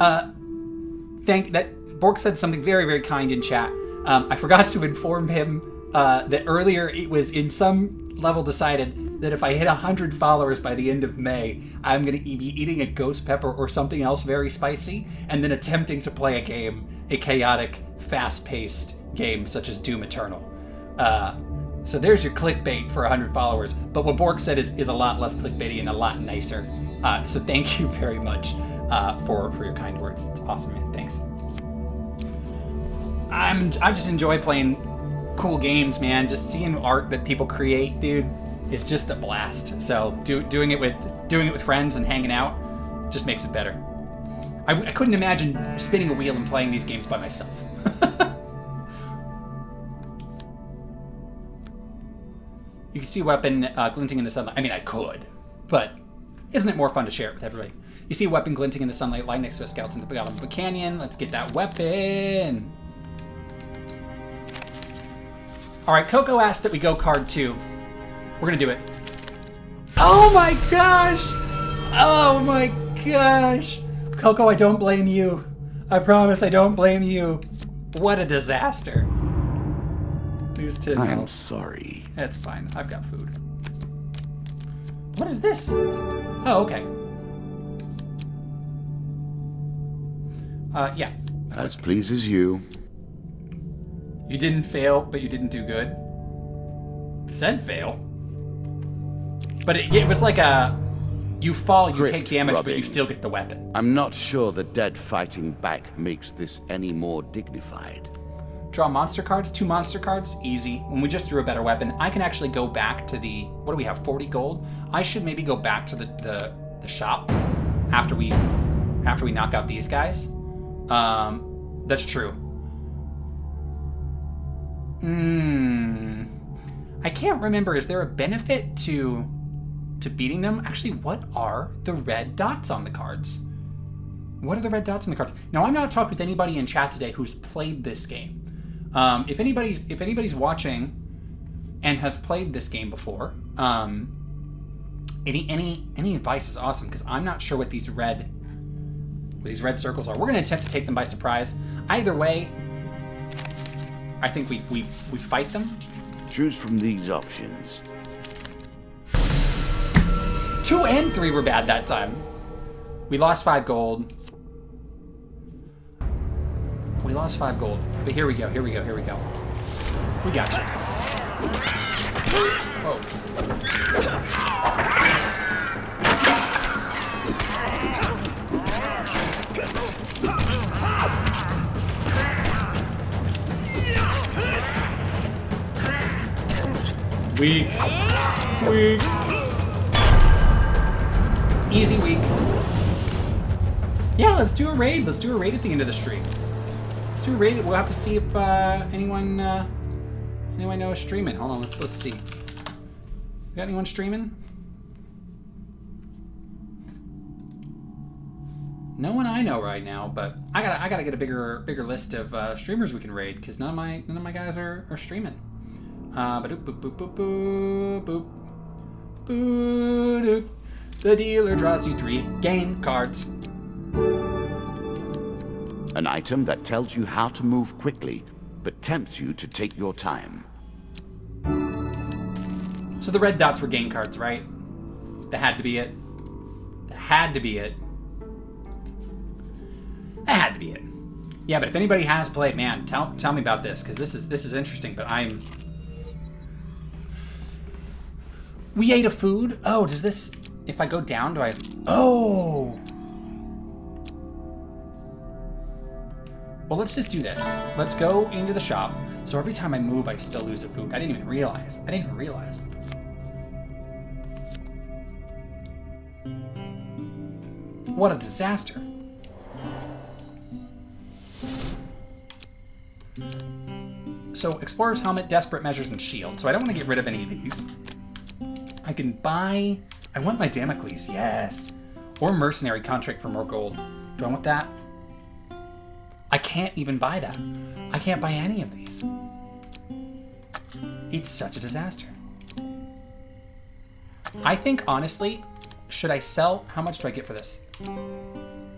Bork said something very, very kind in chat. I forgot to inform him that earlier it was in some level decided that if I hit 100 followers by the end of May, I'm gonna be eating a ghost pepper or something else very spicy, and then attempting to play a chaotic, fast-paced game such as Doom Eternal. So there's your clickbait for 100 followers. But what Bork said is a lot less clickbaity and a lot nicer. So thank you very much for your kind words. It's awesome, man. Thanks. I just enjoy playing cool games, man. Just seeing art that people create, dude, is just a blast. So doing it with friends and hanging out just makes it better. I couldn't imagine spinning a wheel and playing these games by myself. You can see weapon glinting in the sunlight. I mean, I could, but isn't it more fun to share it with everybody? You see a weapon glinting in the sunlight, lying next to a skeleton at the bottom of a canyon. Let's get that weapon. All right, Coco asked that we go card 2. We're gonna do it. Oh my gosh! Oh my gosh! Coco, I don't blame you. I promise I don't blame you. What a disaster. Lose 10 I health. am sorry. That's fine. I've got food. What is this? Oh, okay. Yeah. As pleases you. You didn't fail, but you didn't do good. Said fail. But it was like a... You fall, you Crypt take damage, but you rubbing. still get the weapon. I'm not sure the dead fighting back makes this any more dignified. Draw monster cards, 2 monster cards, easy. When we just drew a better weapon, I can actually go back to the... What do we have, 40 gold? I should maybe go back to the shop after we knock out these guys. That's true. I can't remember, is there a benefit to beating them? Actually, what are the red dots on the cards? What are the red dots on the cards? Now, I'm not talking with anybody in chat today who's played this game. If anybody's watching and has played this game before, any advice is awesome, because I'm not sure what these red circles are. We're gonna attempt to take them by surprise. Either way, I think we fight them. Choose from these options. 2 and 3 were bad that time. We lost 5 gold. We lost 5 gold. But here we go. We got you. Whoa. Weak. Easy week. Yeah, let's do a raid. Let's do a raid at the end of the stream. Let's do a raid. We'll have to see if anyone knows streaming. Hold on, let's see. Got anyone streaming? No one I know right now, but I gotta get a bigger list of streamers we can raid, because none of my guys are streaming. Boop boop boop boop boop boop boop boop. The dealer draws you 3 game cards. An item that tells you how to move quickly, but tempts you to take your time. So the red dots were game cards, right? That had to be it. Yeah, but if anybody has played, man, tell me about this, because this is interesting. But we ate a food. Oh, does this? If I go down, do I? Oh. Well, let's just do this. Let's go into the shop. So every time I move, I still lose a food. I didn't even realize. What a disaster. So, Explorer's Helmet, Desperate Measures, and Shield. So I don't want to get rid of any of these. I can buy... I want my Damocles, yes. Or Mercenary Contract for more gold. Do I want that? I can't even buy that. I can't buy any of these. It's such a disaster. I think, honestly, should I sell? How much do I get for this?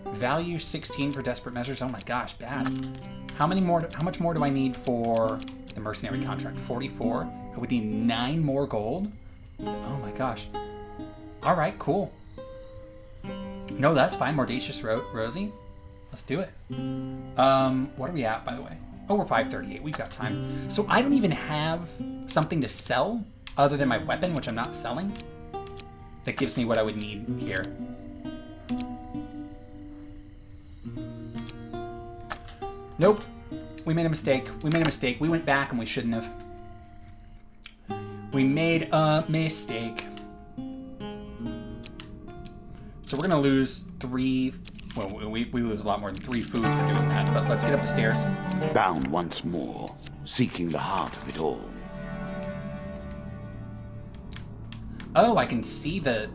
Value 16 for Desperate Measures. Oh my gosh, bad. How much more do I need for the mercenary contract? 44. I would need 9 more gold. Oh my gosh. All right, cool. No, that's fine. Mordacious Rosie. Let's do it. What are we at, by the way? Oh, we're 538. We've got time. So I don't even have something to sell other than my weapon, which I'm not selling. That gives me what I would need here. Nope. We made a mistake. We went back and we shouldn't have. We made a mistake. So we're going to lose 3... Well, we lose a lot more than 3 food for doing that, but let's get up the stairs. Bound once more, seeking the heart of it all. Oh, I can see the...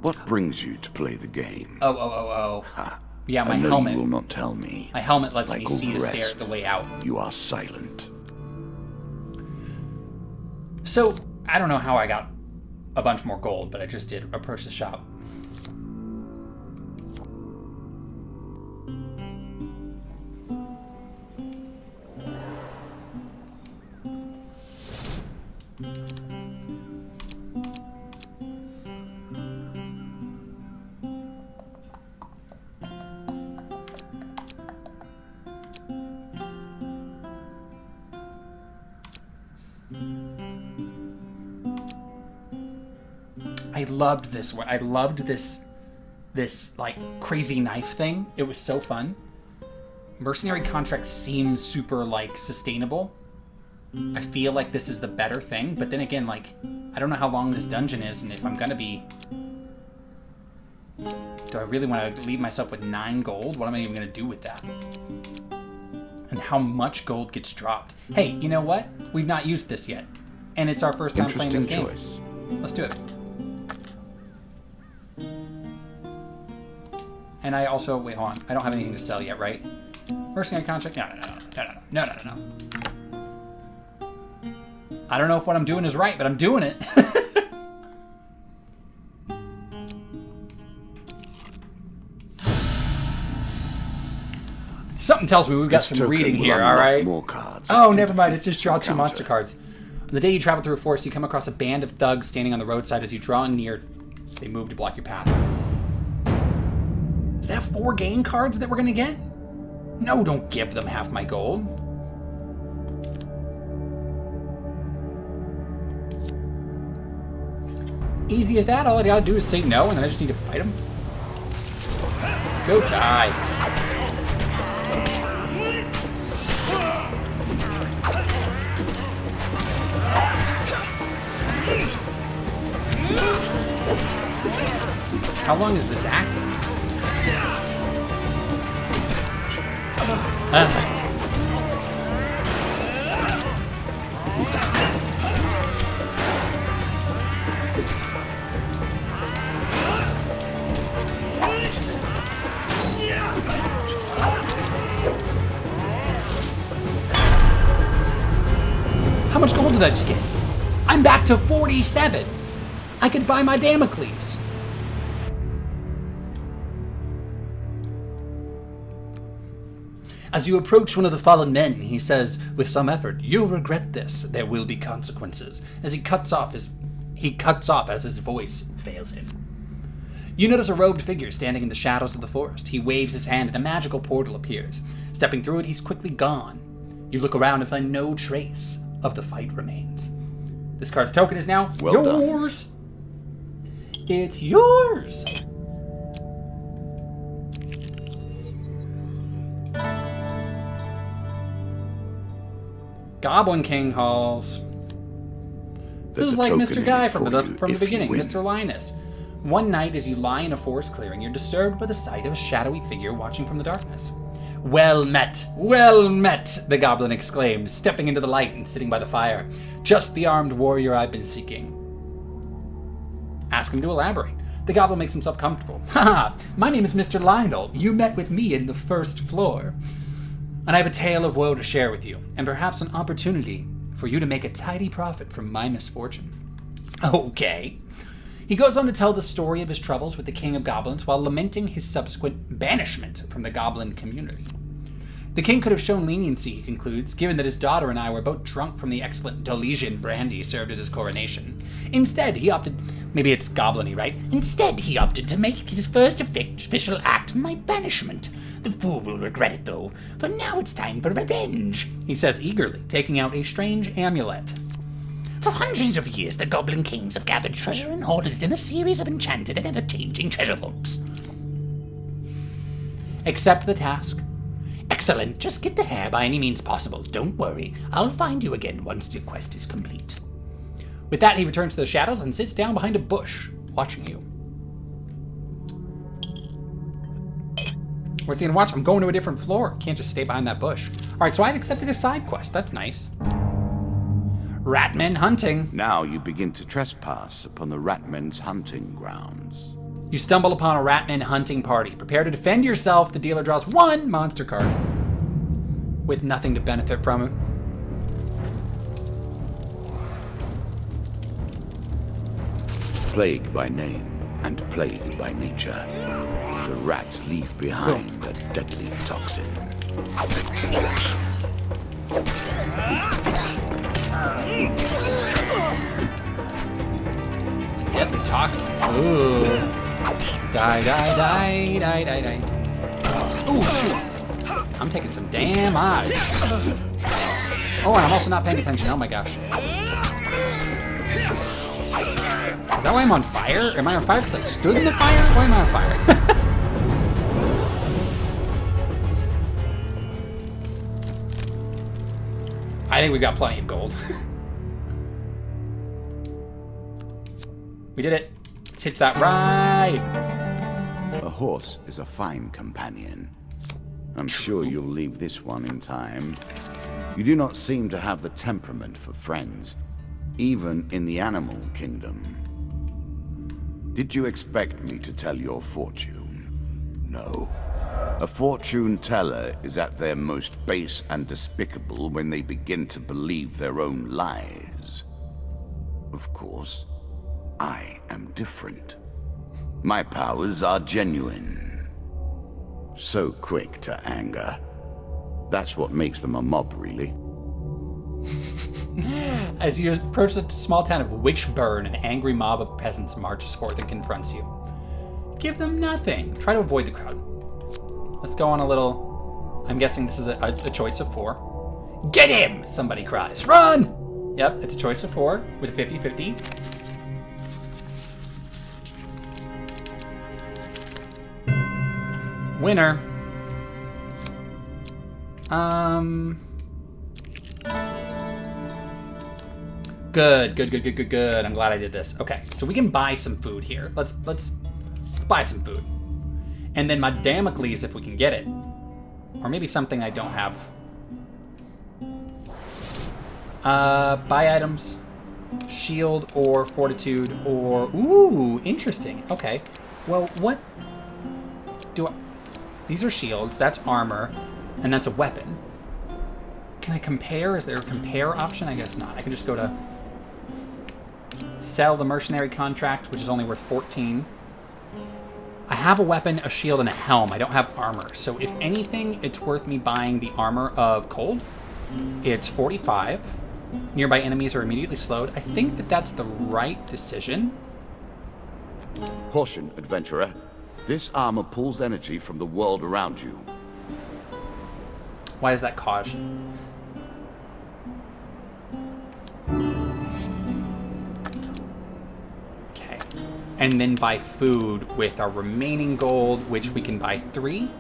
What brings you to play the game? Oh. Ha. Yeah, my I know helmet. You will not tell me. My helmet lets Like me all see the the way out. You are silent. So, I don't know how I got a bunch more gold, but I just did approach the shop. I loved this one. I loved this like crazy knife thing. It was so fun. Mercenary contract seems super like sustainable. I feel like this is the better thing, but then again, like I don't know how long this dungeon is, and if I'm gonna be, do I really want to leave myself with 9 gold? What am I even gonna do with that? And how much gold gets dropped? Hey, you know what? We've not used this yet, and it's our first time playing this game. Choice. Let's do it. And I also, wait, hold on. I don't have anything to sell yet, right? Mercenary contract? No. I don't know if what I'm doing is right, but I'm doing it. Something tells me we've got some reading here, all right? More cards. Oh, never mind. It's just draw 2 monster cards. On the day you travel through a forest, you come across a band of thugs standing on the roadside. As you draw near, they move to block your path. Is that 4 gain cards that we're going to get? No, don't give them half my gold. Easy as that. All I gotta do is say no, and then I just need to fight them. Go die. How long is this acting? How much gold did I just get? I'm back to 47. I could buy my Damocles. As you approach one of the fallen men, he says, with some effort, "You'll regret this. There will be consequences." As he cuts off as his voice fails him. You notice a robed figure standing in the shadows of the forest. He waves his hand and a magical portal appears. Stepping through it, he's quickly gone. You look around and find no trace of the fight remains. This card's token is now yours. It's yours. Goblin King Halls. This is like Mr. Guy from the beginning, Mr. Linus. One night, as you lie in a forest clearing, you're disturbed by the sight of a shadowy figure watching from the darkness. Well met, the goblin exclaimed, stepping into the light and sitting by the fire. Just the armed warrior I've been seeking. Ask him to elaborate. The goblin makes himself comfortable. Haha, my name is Mr. Lionel. You met with me in the first floor. And I have a tale of woe to share with you, and perhaps an opportunity for you to make a tidy profit from my misfortune. Okay. He goes on to tell the story of his troubles with the King of Goblins while lamenting his subsequent banishment from the goblin community. The king could have shown leniency, he concludes, given that his daughter and I were both drunk from the excellent Dolesian brandy served at his coronation. Instead, he opted... Maybe it's goblin-y, right? Instead, he opted to make his first official act my banishment. The fool will regret it, though, for now it's time for revenge, he says eagerly, taking out a strange amulet. For hundreds of years, the Goblin Kings have gathered treasure and hoarded it in a series of enchanted and ever-changing treasure vaults. Accept the task. Excellent, just get the hair by any means possible. Don't worry, I'll find you again once your quest is complete. With that, he returns to the shadows and sits down behind a bush, watching you. What's he gonna watch? I'm going to a different floor. Can't just stay behind that bush. Alright, so I've accepted a side quest. That's nice. Ratmen hunting. Now you begin to trespass upon the Ratmen's hunting grounds. You stumble upon a Ratman hunting party. Prepare to defend yourself. The dealer draws one monster card with nothing to benefit from it. Plague by name and plague by nature, the rats leave behind a deadly toxin. Deadly toxin. Ooh. Die, die, die, die, die, die. Ooh, shoot. I'm taking some damage. Oh, and I'm also not paying attention. Oh my gosh. Is that why I'm on fire? Am I on fire because I stood in the fire? Why am I on fire? I think we've got plenty of gold. We did it. Let's hitch that ride. A horse is a fine companion. I'm sure you'll leave this one in time. You do not seem to have the temperament for friends, even in the animal kingdom. Did you expect me to tell your fortune? No. A fortune teller is at their most base and despicable when they begin to believe their own lies. Of course, I am different. My powers are genuine. So quick to anger. That's what makes them a mob, really. As you approach the small town of Witchburn, an angry mob of peasants marches forth and confronts you. Give them nothing. Try to avoid the crowd. Let's go on a little... I'm guessing this is a choice of 4. Get him! Somebody cries. Run! Yep, it's a choice of 4 with a 50-50. Winner. Good. I'm glad I did this. Okay, so we can buy some food here. Let's buy some food. And then my Damocles, if we can get it. Or maybe something I don't have. Buy items. Shield or fortitude or... Ooh, interesting. Okay. Well, what do I... These are shields. That's armor. And that's a weapon. Can I compare? Is there a compare option? I guess not. I can just go to... Sell the mercenary contract, which is only worth 14. I have a weapon, a shield, and a helm. I don't have armor. So if anything, it's worth me buying the armor of Cold. It's 45. Nearby enemies are immediately slowed. I think that that's the right decision. Caution, adventurer. This armor pulls energy from the world around you. Why is that caution? Okay. And then buy food with our remaining gold, which we can buy 3.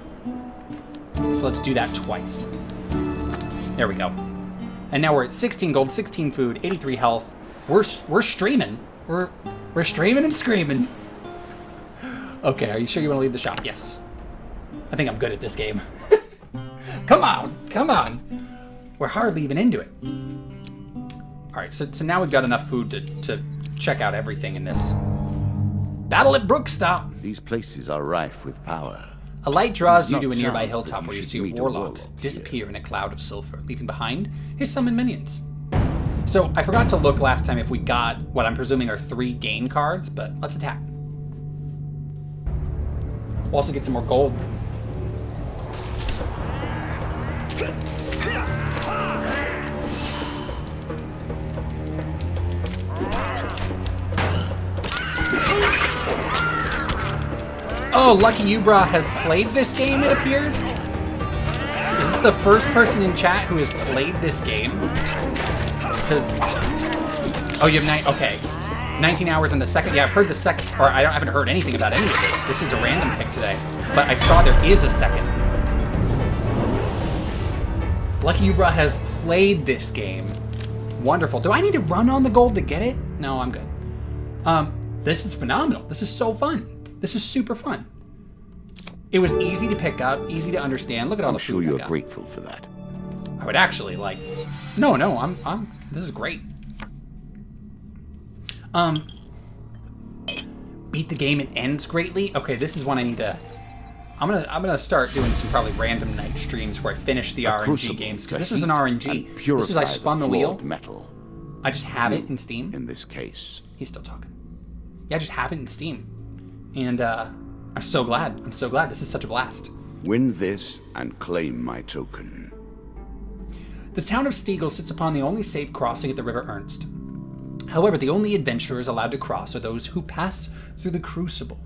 So let's do that twice. There we go. And now we're at 16 gold, 16 food, 83 health. We're streaming. We're streaming and screaming. Okay, are you sure you want to leave the shop? Yes. I think I'm good at this game. Come on. We're hardly even into it. All right, so now we've got enough food to check out everything in this Battle at Brookstop. These places are rife with power. A light draws It's you not to a nearby chance hilltop that where you you should see a meet a warlock warlock disappear in a cloud of sulfur, leaving behind his summoned minions. So I forgot to look last time if we got what I'm presuming are 3 gain cards, but let's attack. We'll also get some more gold. Oh, Lucky Ubra has played this game, it appears? Is this the first person in chat who has played this game? Because... Oh, you have okay. 19 hours in the second. Yeah, I've heard the second... Or I haven't heard anything about any of this. This is a random pick today. But I saw there is a second. Lucky Ubra has played this game. Wonderful. Do I need to run on the gold to get it? No, I'm good. This is phenomenal. This is so fun. This is super fun. It was easy to pick up, easy to understand. Look at all I'm the sure food I you're got. grateful for that. I would actually like... No, this is great. Beat the game, it ends greatly. Okay, this is one I need to... I'm gonna start doing some probably random night streams where I finish the RNG games, because this was an RNG. This was I spun the wheel. Metal. I just have it in Steam. In this case. He's still talking. Yeah, I just have it in Steam. And I'm so glad. I'm so glad. This is such a blast. Win this and claim my token. The town of Stiegel sits upon the only safe crossing at the River Ernst. However, the only adventurers allowed to cross are those who pass through the Crucible.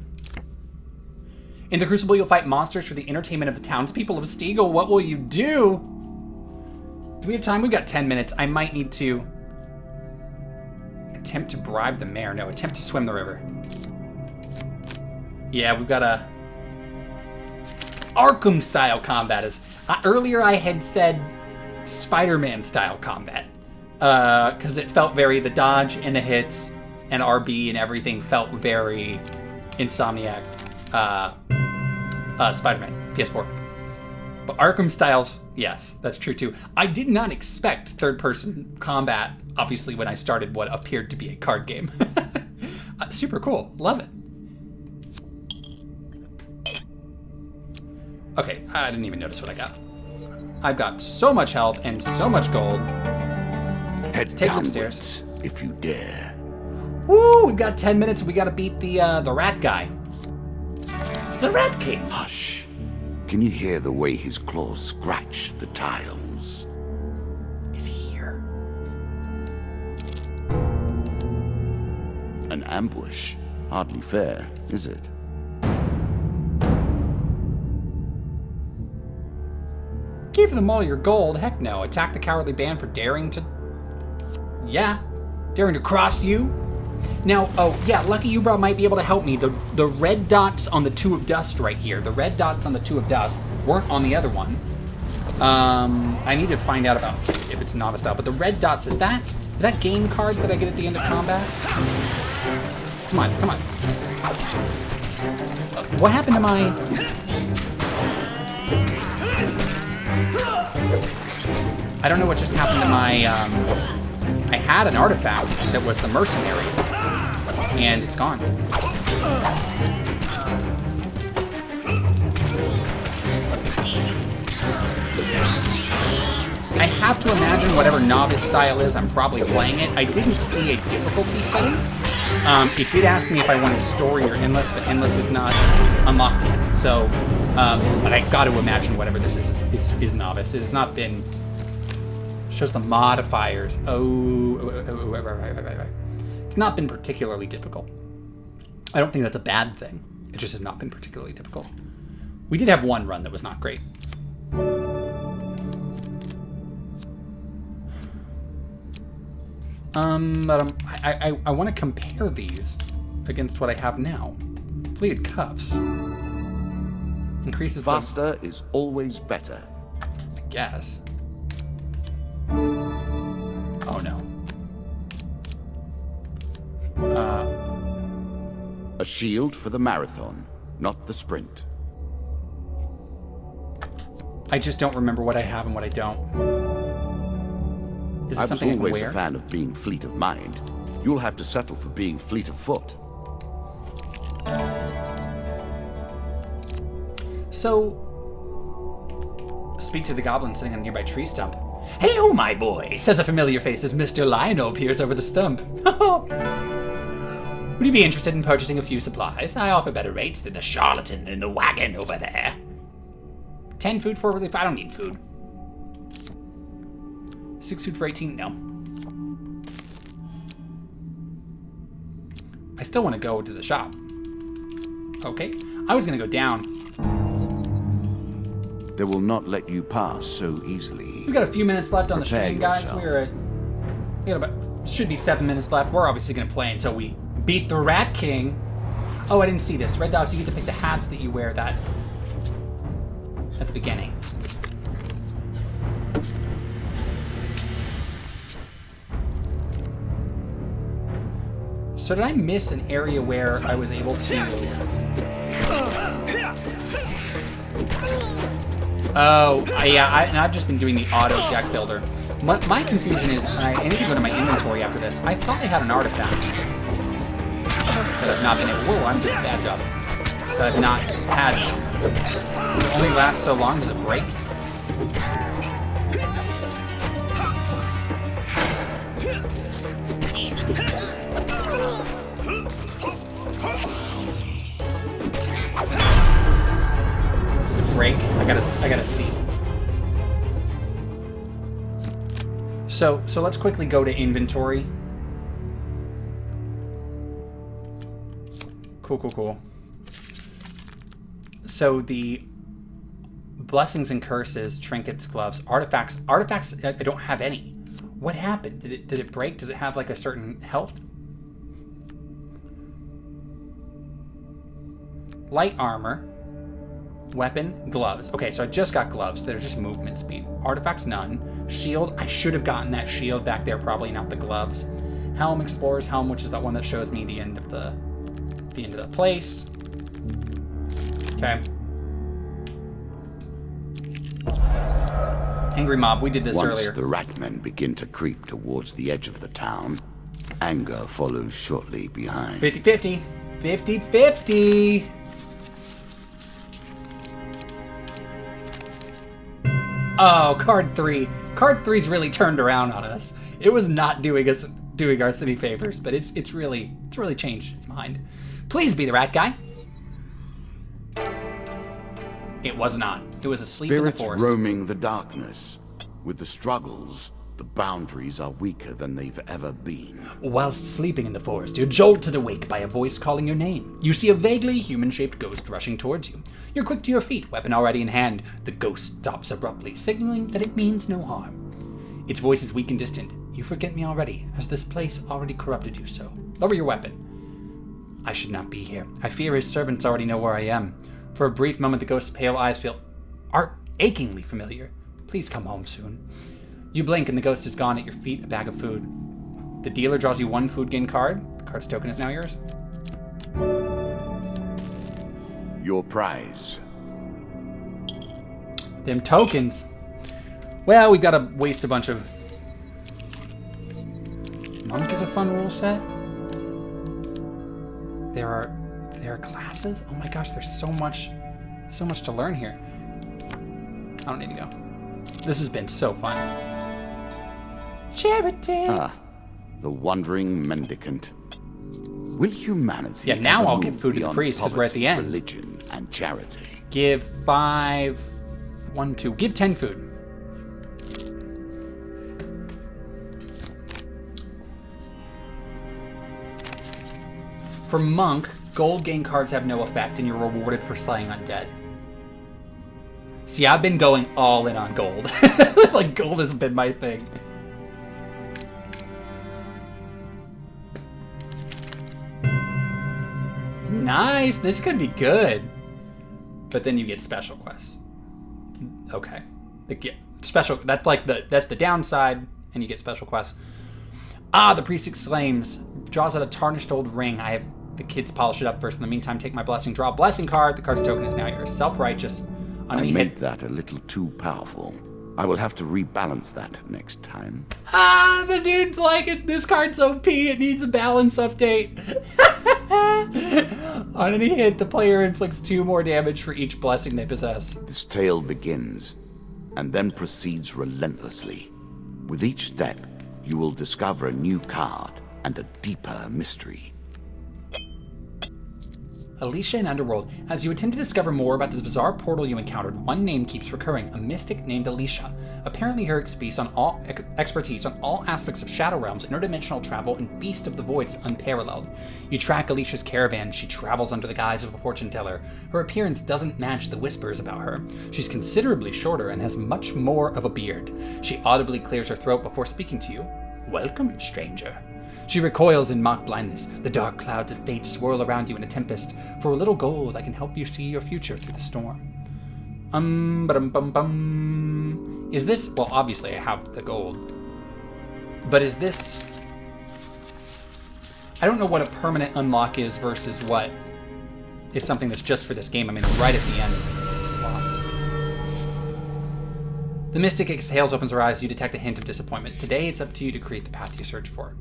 In the Crucible, you'll fight monsters for the entertainment of the townspeople of Stiegel. What will you do? Do we have time? We've got 10 minutes. I might need to attempt to bribe the mayor. No, attempt to swim the river. Yeah, we've got a Arkham-style combat. Earlier I had said Spider-Man style combat, because it felt very, the dodge and the hits and RB and everything felt very Insomniac Spider-Man PS4. But Arkham styles, yes, that's true too. I did not expect third-person combat, obviously, when I started what appeared to be a card game. Super cool, love it. Okay, I didn't even notice what I got. I've got so much health and so much gold. Head Take them downwards, upstairs. if you dare. Woo! We've got 10 minutes. We got to beat the rat guy. The Rat King. Hush. Can you hear the way his claws scratch the tiles? Is he here? An ambush. Hardly fair, is it? Give them all your gold. Heck no. Attack the cowardly band for daring to... Yeah. Daring to cross you. Now, oh, yeah, Lucky Ubra might be able to help me. The red dots on the Two of Dust right here. The red dots on the Two of Dust weren't on the other one. I need to find out about if it's novice style. But the red dots, is that game cards that I get at the end of combat? Come on, come on. What happened to my... I don't know what just happened to my, I had an artifact that was the mercenaries, and it's gone. I have to imagine whatever novice style is, I'm probably playing it. I didn't see a difficulty setting. It did ask me if I wanted story or endless, but endless is not unlocked yet. So, but I got to imagine whatever this is novice. It has not been... Shows the modifiers. Right. It's not been particularly difficult. I don't think that's a bad thing. It just has not been particularly difficult. We did have one run that was not great. But I want to compare these against what I have now. Fleeted Cuffs. Increases... Faster is always better. I guess. Oh no. A shield for the marathon, not the sprint. I just don't remember what I have and what I don't. Is it I was something I can always wear? a fan of being fleet of mind. You'll have to settle for being fleet of foot. So, speak to the goblin sitting on a nearby tree stump. Hello, my boy, says a familiar face as Mr. Lionel appears over the stump. Would you be interested in purchasing a few supplies? I offer better rates than the charlatan in the wagon over there. 10 food for relief? I don't need food. 6 food for 18? No. I still want to go to the shop. Okay. I was going to go down. They will not let you pass so easily. We've got a few minutes left on the Prepare stream, guys. yourself. We got about, should be 7 minutes left. We're obviously going to play until we beat the Rat King. Oh, I didn't see this. Red Dogs, you get to pick the hats that you wear that at the beginning. So did I miss an area where I was able to... Oh, and I've just been doing the auto deck builder. My confusion is, and I need to go to my inventory after this, I thought I had an artifact that I've not been able... Whoa, I'm doing a bad job. That I've not had. It only lasts so long, does it break? Does it break? I gotta see. So let's quickly go to inventory. Cool. So the blessings and curses, trinkets, gloves, artifacts. Artifacts, I don't have any. What happened? Did it break? Does it have like a certain health? Light armor, weapon, gloves. Okay, so I just got gloves. They're just movement speed. Artifacts, none. Shield, I should have gotten that shield back there, probably not the gloves. Helm, explorer's helm, which is that one that shows me the end of the place. Okay. Angry mob, we did this Once earlier. the ratmen begin to creep towards the edge of the town, anger follows shortly behind. 50-50. 50-50. Oh, card 3. Card 3's really turned around on us. It was not doing our city favors, but it's really changed its mind. Please be the rat guy. It was not. It was asleep in the Spirits forest. roaming the darkness. With the struggles, the boundaries are weaker than they've ever been. Whilst sleeping in the forest, you're jolted awake by a voice calling your name. You see a vaguely human-shaped ghost rushing towards you. You're quick to your feet, weapon already in hand. The ghost stops abruptly, signaling that it means no harm. Its voice is weak and distant. You forget me already, as this place already corrupted you so. Lower your weapon. I should not be here. I fear his servants already know where I am. For a brief moment, the ghost's pale eyes feel achingly familiar. Please come home soon. You blink and the ghost is gone. At your feet, a bag of food. The dealer draws you 1 food gain card. The card's token is now yours. Your prize. Them tokens. Well, we've got to waste a bunch of... Monk is a fun rule set. There are classes? Oh my gosh, there's so much to learn here. I don't need to go. This has been so fun. Charity. Ah, the wandering mendicant. Will humanity... Yeah, now ever I'll move give food to the beyond priest, 'cause we're at the poverty, end. Religion and charity. Give 5... 1, 2. Give 10 food. For monk, gold gain cards have no effect, and you're rewarded for slaying undead. See, I've been going all in on gold. Like, gold has been my thing. Nice, this could be good. But then you get special quests. Okay. Special, that's like that's the downside, and you get special quests. Ah, the priest exclaims, draws out a tarnished old ring. I have the kids polish it up first. In the meantime, take my blessing, draw a blessing card. The card's token is now yours. Self-righteous. I made that a little too powerful. I will have to rebalance that next time. Ah, the dude's like, this card's OP. It needs a balance update. On any hit, the player inflicts 2 more damage for each blessing they possess. This tale begins, and then proceeds relentlessly. With each step, you will discover a new card and a deeper mystery. Alicia in Underworld. As you attempt to discover more about this bizarre portal you encountered, one name keeps recurring, a mystic named Alicia. Apparently her expertise on all aspects of Shadow Realms, interdimensional travel, and Beast of the Void is unparalleled. You track Alicia's caravan. She travels under the guise of a fortune teller. Her appearance doesn't match the whispers about her. She's considerably shorter and has much more of a beard. She audibly clears her throat before speaking to you. Welcome, stranger. She recoils in mock blindness. The dark clouds of fate swirl around you in a tempest. For a little gold, I can help you see your future through the storm. Is this... Well, obviously I have the gold. But is this... I don't know what a permanent unlock is versus what is something that's just for this game. I mean, right at the end. Lost. The mystic exhales, opens her eyes. You detect a hint of disappointment. Today, it's up to you to create the path you search for.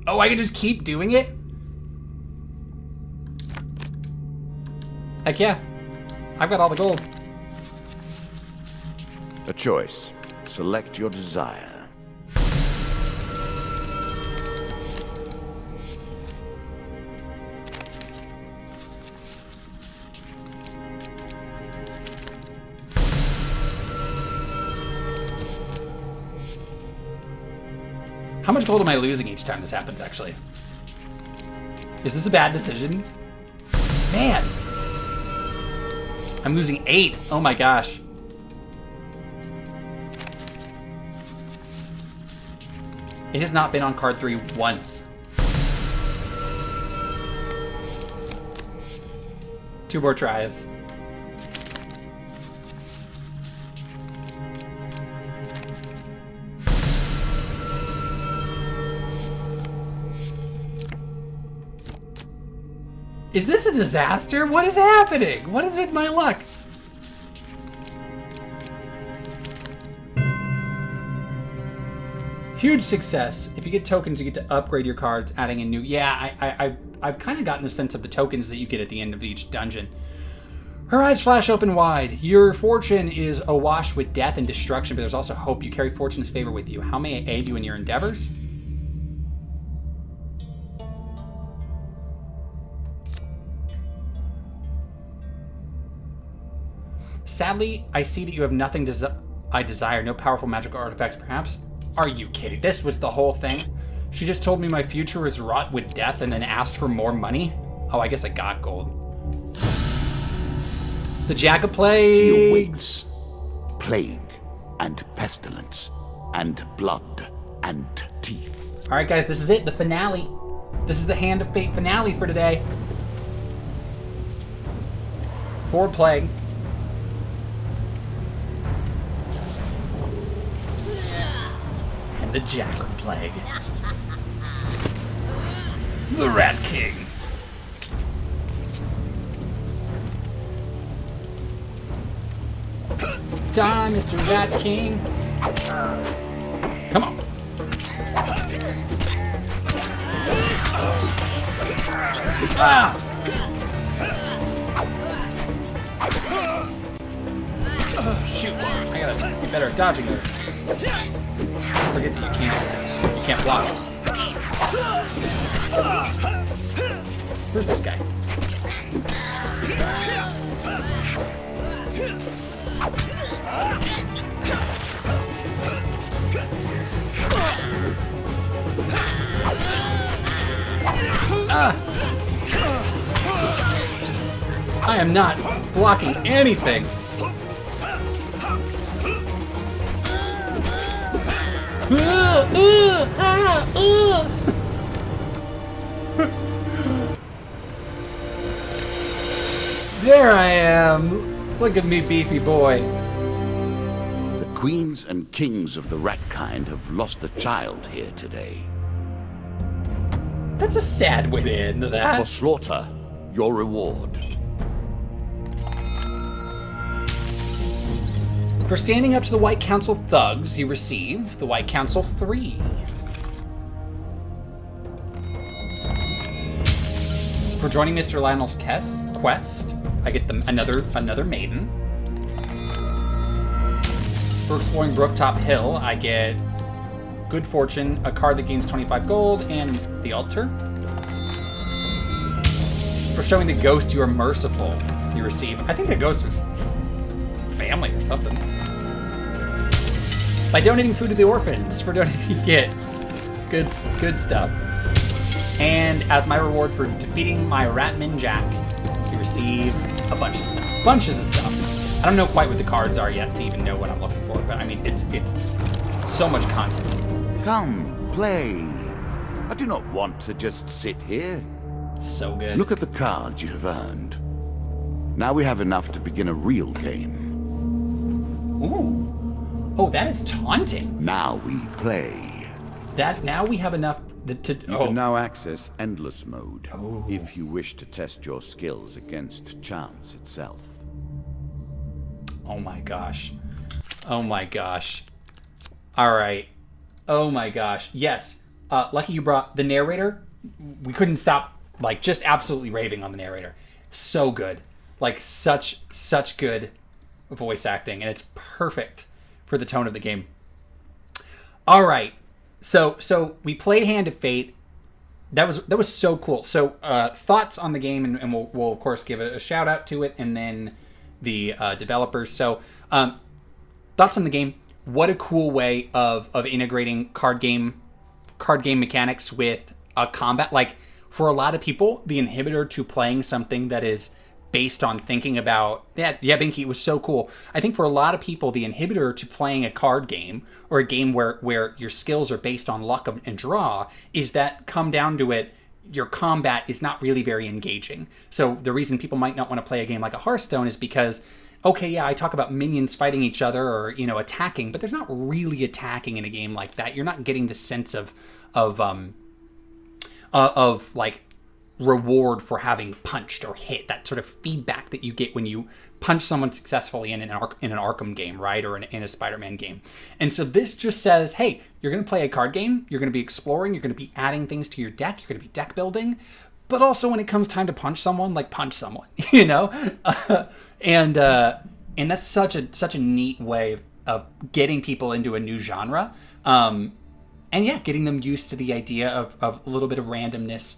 Oh, I can just keep doing it? Heck yeah. I've got all the gold. A choice. Select your desire. How much gold am I losing each time this happens, actually? Is this a bad decision? Man! I'm losing 8. Oh my gosh. It has not been on card 3 once. 2 more tries. Is this a disaster? What is happening? What is with my luck? Huge success. If you get tokens, you get to upgrade your cards, adding in new... Yeah, I've kind of gotten a sense of the tokens that you get at the end of each dungeon. Her eyes flash open wide. Your fortune is awash with death and destruction, but there's also hope. You carry fortune's favor with you. How may I aid you in your endeavors? Sadly, I see that you have nothing I desire, no powerful magical artifacts, perhaps? Are you kidding? This was the whole thing? She just told me my future is wrought with death and then asked for more money? Oh, I guess I got gold. The Jack of Plagues. He awaits plague and pestilence and blood and teeth. All right, guys, this is it, the finale. This is the Hand of Fate finale for today. 4 plague. The Jack of Plague. The Rat King. Die, Mr. Rat King. Come on. Ah! Shoot. I gotta be better at dodging this. Forget that you can't block. Where's this guy? I am not blocking anything. There I am. Look at me, beefy boy. The queens and kings of the rat kind have lost a child here today. That's a sad way to end For that. slaughter, your reward. For standing up to the White Council thugs, you receive the White Council 3. For joining Mr. Lionel's quest, I get them another maiden. For exploring Brooktop Hill, I get Good Fortune, a card that gains 25 gold, and the altar. For showing the ghost you are merciful, you receive, I think the ghost was family or something. By donating food to the orphans, for donating you get good stuff. And as my reward for defeating my Ratman Jack, you receive a bunch of stuff. Bunches of stuff. I don't know quite what the cards are yet to even know what I'm looking for, but I mean, it's so much content. Come, play. I do not want to just sit here. So good. Look at the cards you have earned. Now we have enough to begin a real game. Ooh. Oh, that is taunting. Now we play. Now we have enough You can now access Endless Mode if you wish to test your skills against chance itself. Oh my gosh. Oh my gosh. All right. Oh my gosh. Yes. Lucky you brought the narrator. We couldn't stop, like, just absolutely raving on the narrator. So good. Like, such good voice acting, and it's perfect for the tone of the game. All right. So we played Hand of Fate. That was so cool. So thoughts on the game, and we'll of course give a shout out to it, and then the developers. So thoughts on the game. What a cool way of integrating card game mechanics with a combat. Like, for a lot of people, the inhibitor to playing something that is based on thinking about, yeah, Binky, it was so cool. I think for a lot of people, the inhibitor to playing a card game or a game where your skills are based on luck and draw is that, come down to it, your combat is not really very engaging. So the reason people might not want to play a game like a Hearthstone is because, okay, yeah, I talk about minions fighting each other or, attacking, but there's not really attacking in a game like that. You're not getting the sense of like reward for having punched or hit, that sort of feedback that you get when you punch someone successfully in an Arkham game, right? Or in a Spider-Man game. And so this just says, hey, you're going to play a card game, you're going to be exploring, you're going to be adding things to your deck, you're going to be deck building, but also when it comes time to punch someone, like, punch someone, and that's such a neat way of getting people into a new genre. And yeah, getting them used to the idea of a little bit of randomness,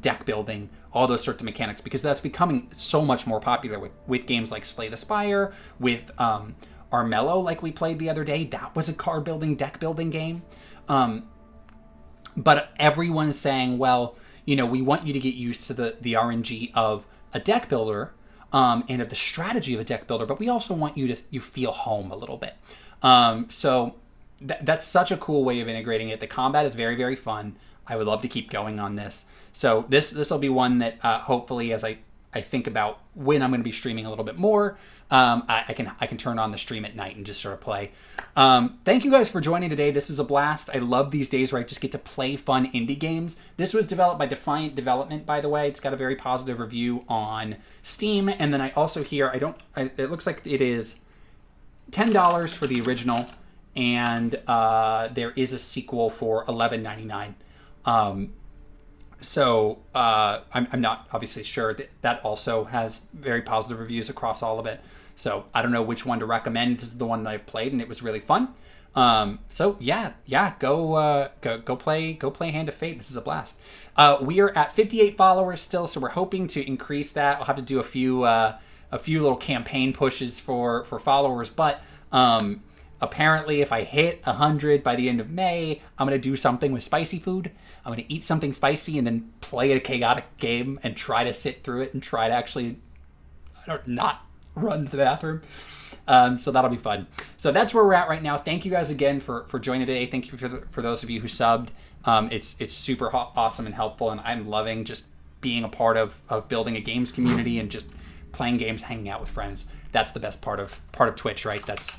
deck building, all those sorts of mechanics, because that's becoming so much more popular with games like Slay the Spire, with Armello, like we played the other day. That was a card building, deck building game. But everyone's saying, well, we want you to get used to the RNG of a deck builder, and of the strategy of a deck builder, but we also want you feel home a little bit. So that's such a cool way of integrating it. The combat is very, very fun. I would love to keep going on this. So this will be one that hopefully, as I think about when I'm going to be streaming a little bit more, I can turn on the stream at night and just sort of play. Thank you guys for joining today. This is a blast. I love these days where I just get to play fun indie games. This was developed by Defiant Development, by the way. It's got a very positive review on Steam. And then I also hear, it looks like it is $10 for the original, and there is a sequel for $11.99. So I'm not obviously sure that also has very positive reviews across all of it. So I don't know which one to recommend. This is the one that I've played, and it was really fun. So yeah, go play Hand of Fate. This is a blast. We are at 58 followers still, so we're hoping to increase that. I'll have to do a few little campaign pushes for followers, but apparently, if I hit 100 by the end of May, I'm going to do something with spicy food. I'm going to eat something spicy and then play a chaotic game and try to sit through it and try to actually not run to the bathroom. So that'll be fun. So that's where we're at right now. Thank you guys again for joining today. Thank you for those of you who subbed. It's super awesome and helpful, and I'm loving just being a part of building a games community and just playing games, hanging out with friends. That's the best part of Twitch, right? That's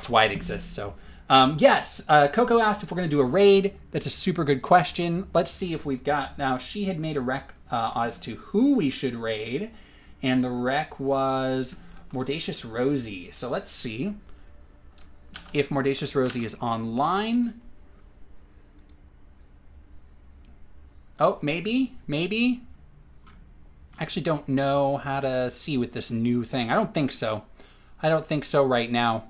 why it exists. So yes, Coco asked if we're going to do a raid. That's a super good question. Let's see if we've got, now she had made a rec as to who we should raid, and the rec was Mordacious Rosie. So let's see if Mordacious Rosie is online. Oh, maybe. actually don't know how to see with this new thing. I don't think so. I don't think so right now.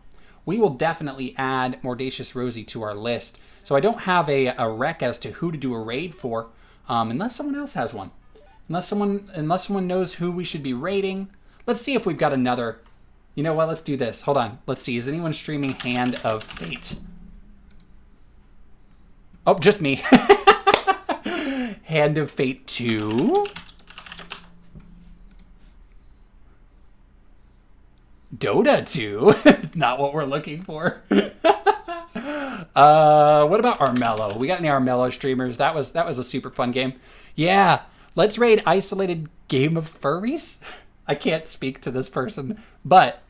We will definitely add Mordacious Rosie to our list. So I don't have a rec as to who to do a raid for, unless someone else has one. Unless someone knows who we should be raiding. Let's see if we've got another. You know what? Let's do this. Hold on. Let's see. Is anyone streaming Hand of Fate? Oh, just me. Hand of Fate 2. Dota 2. Not what we're looking for. What about Armello? We got any Armello streamers? That was a super fun game. Yeah. Let's raid Isolated Game of Furries. I can't speak to this person, but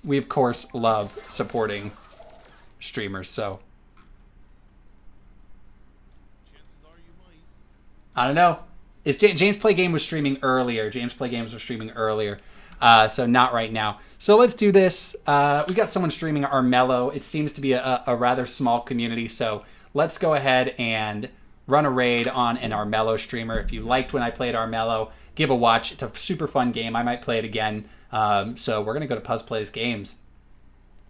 we of course love supporting streamers, so I don't know. If James Play Game was streaming earlier. So not right now. So let's do this. We got someone streaming Armello. It seems to be a rather small community, so let's go ahead and run a raid on an Armello streamer. If you liked when I played Armello, give a watch. It's a super fun game. I might play it again. So we're going to go to Puz Plays Games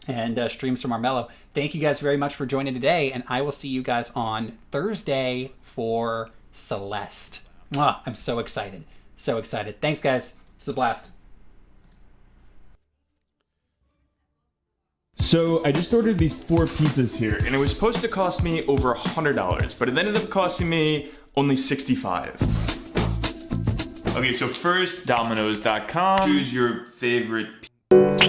and stream some Armello. Thank you guys very much for joining today, and I will see you guys on Thursday for Celeste. Mwah, I'm so excited. So excited. Thanks, guys. It's a blast. So I just ordered these 4 pizzas here, and it was supposed to cost me over $100, but it ended up costing me only $65. Okay, so first, Domino's.com. Choose your favorite pizza.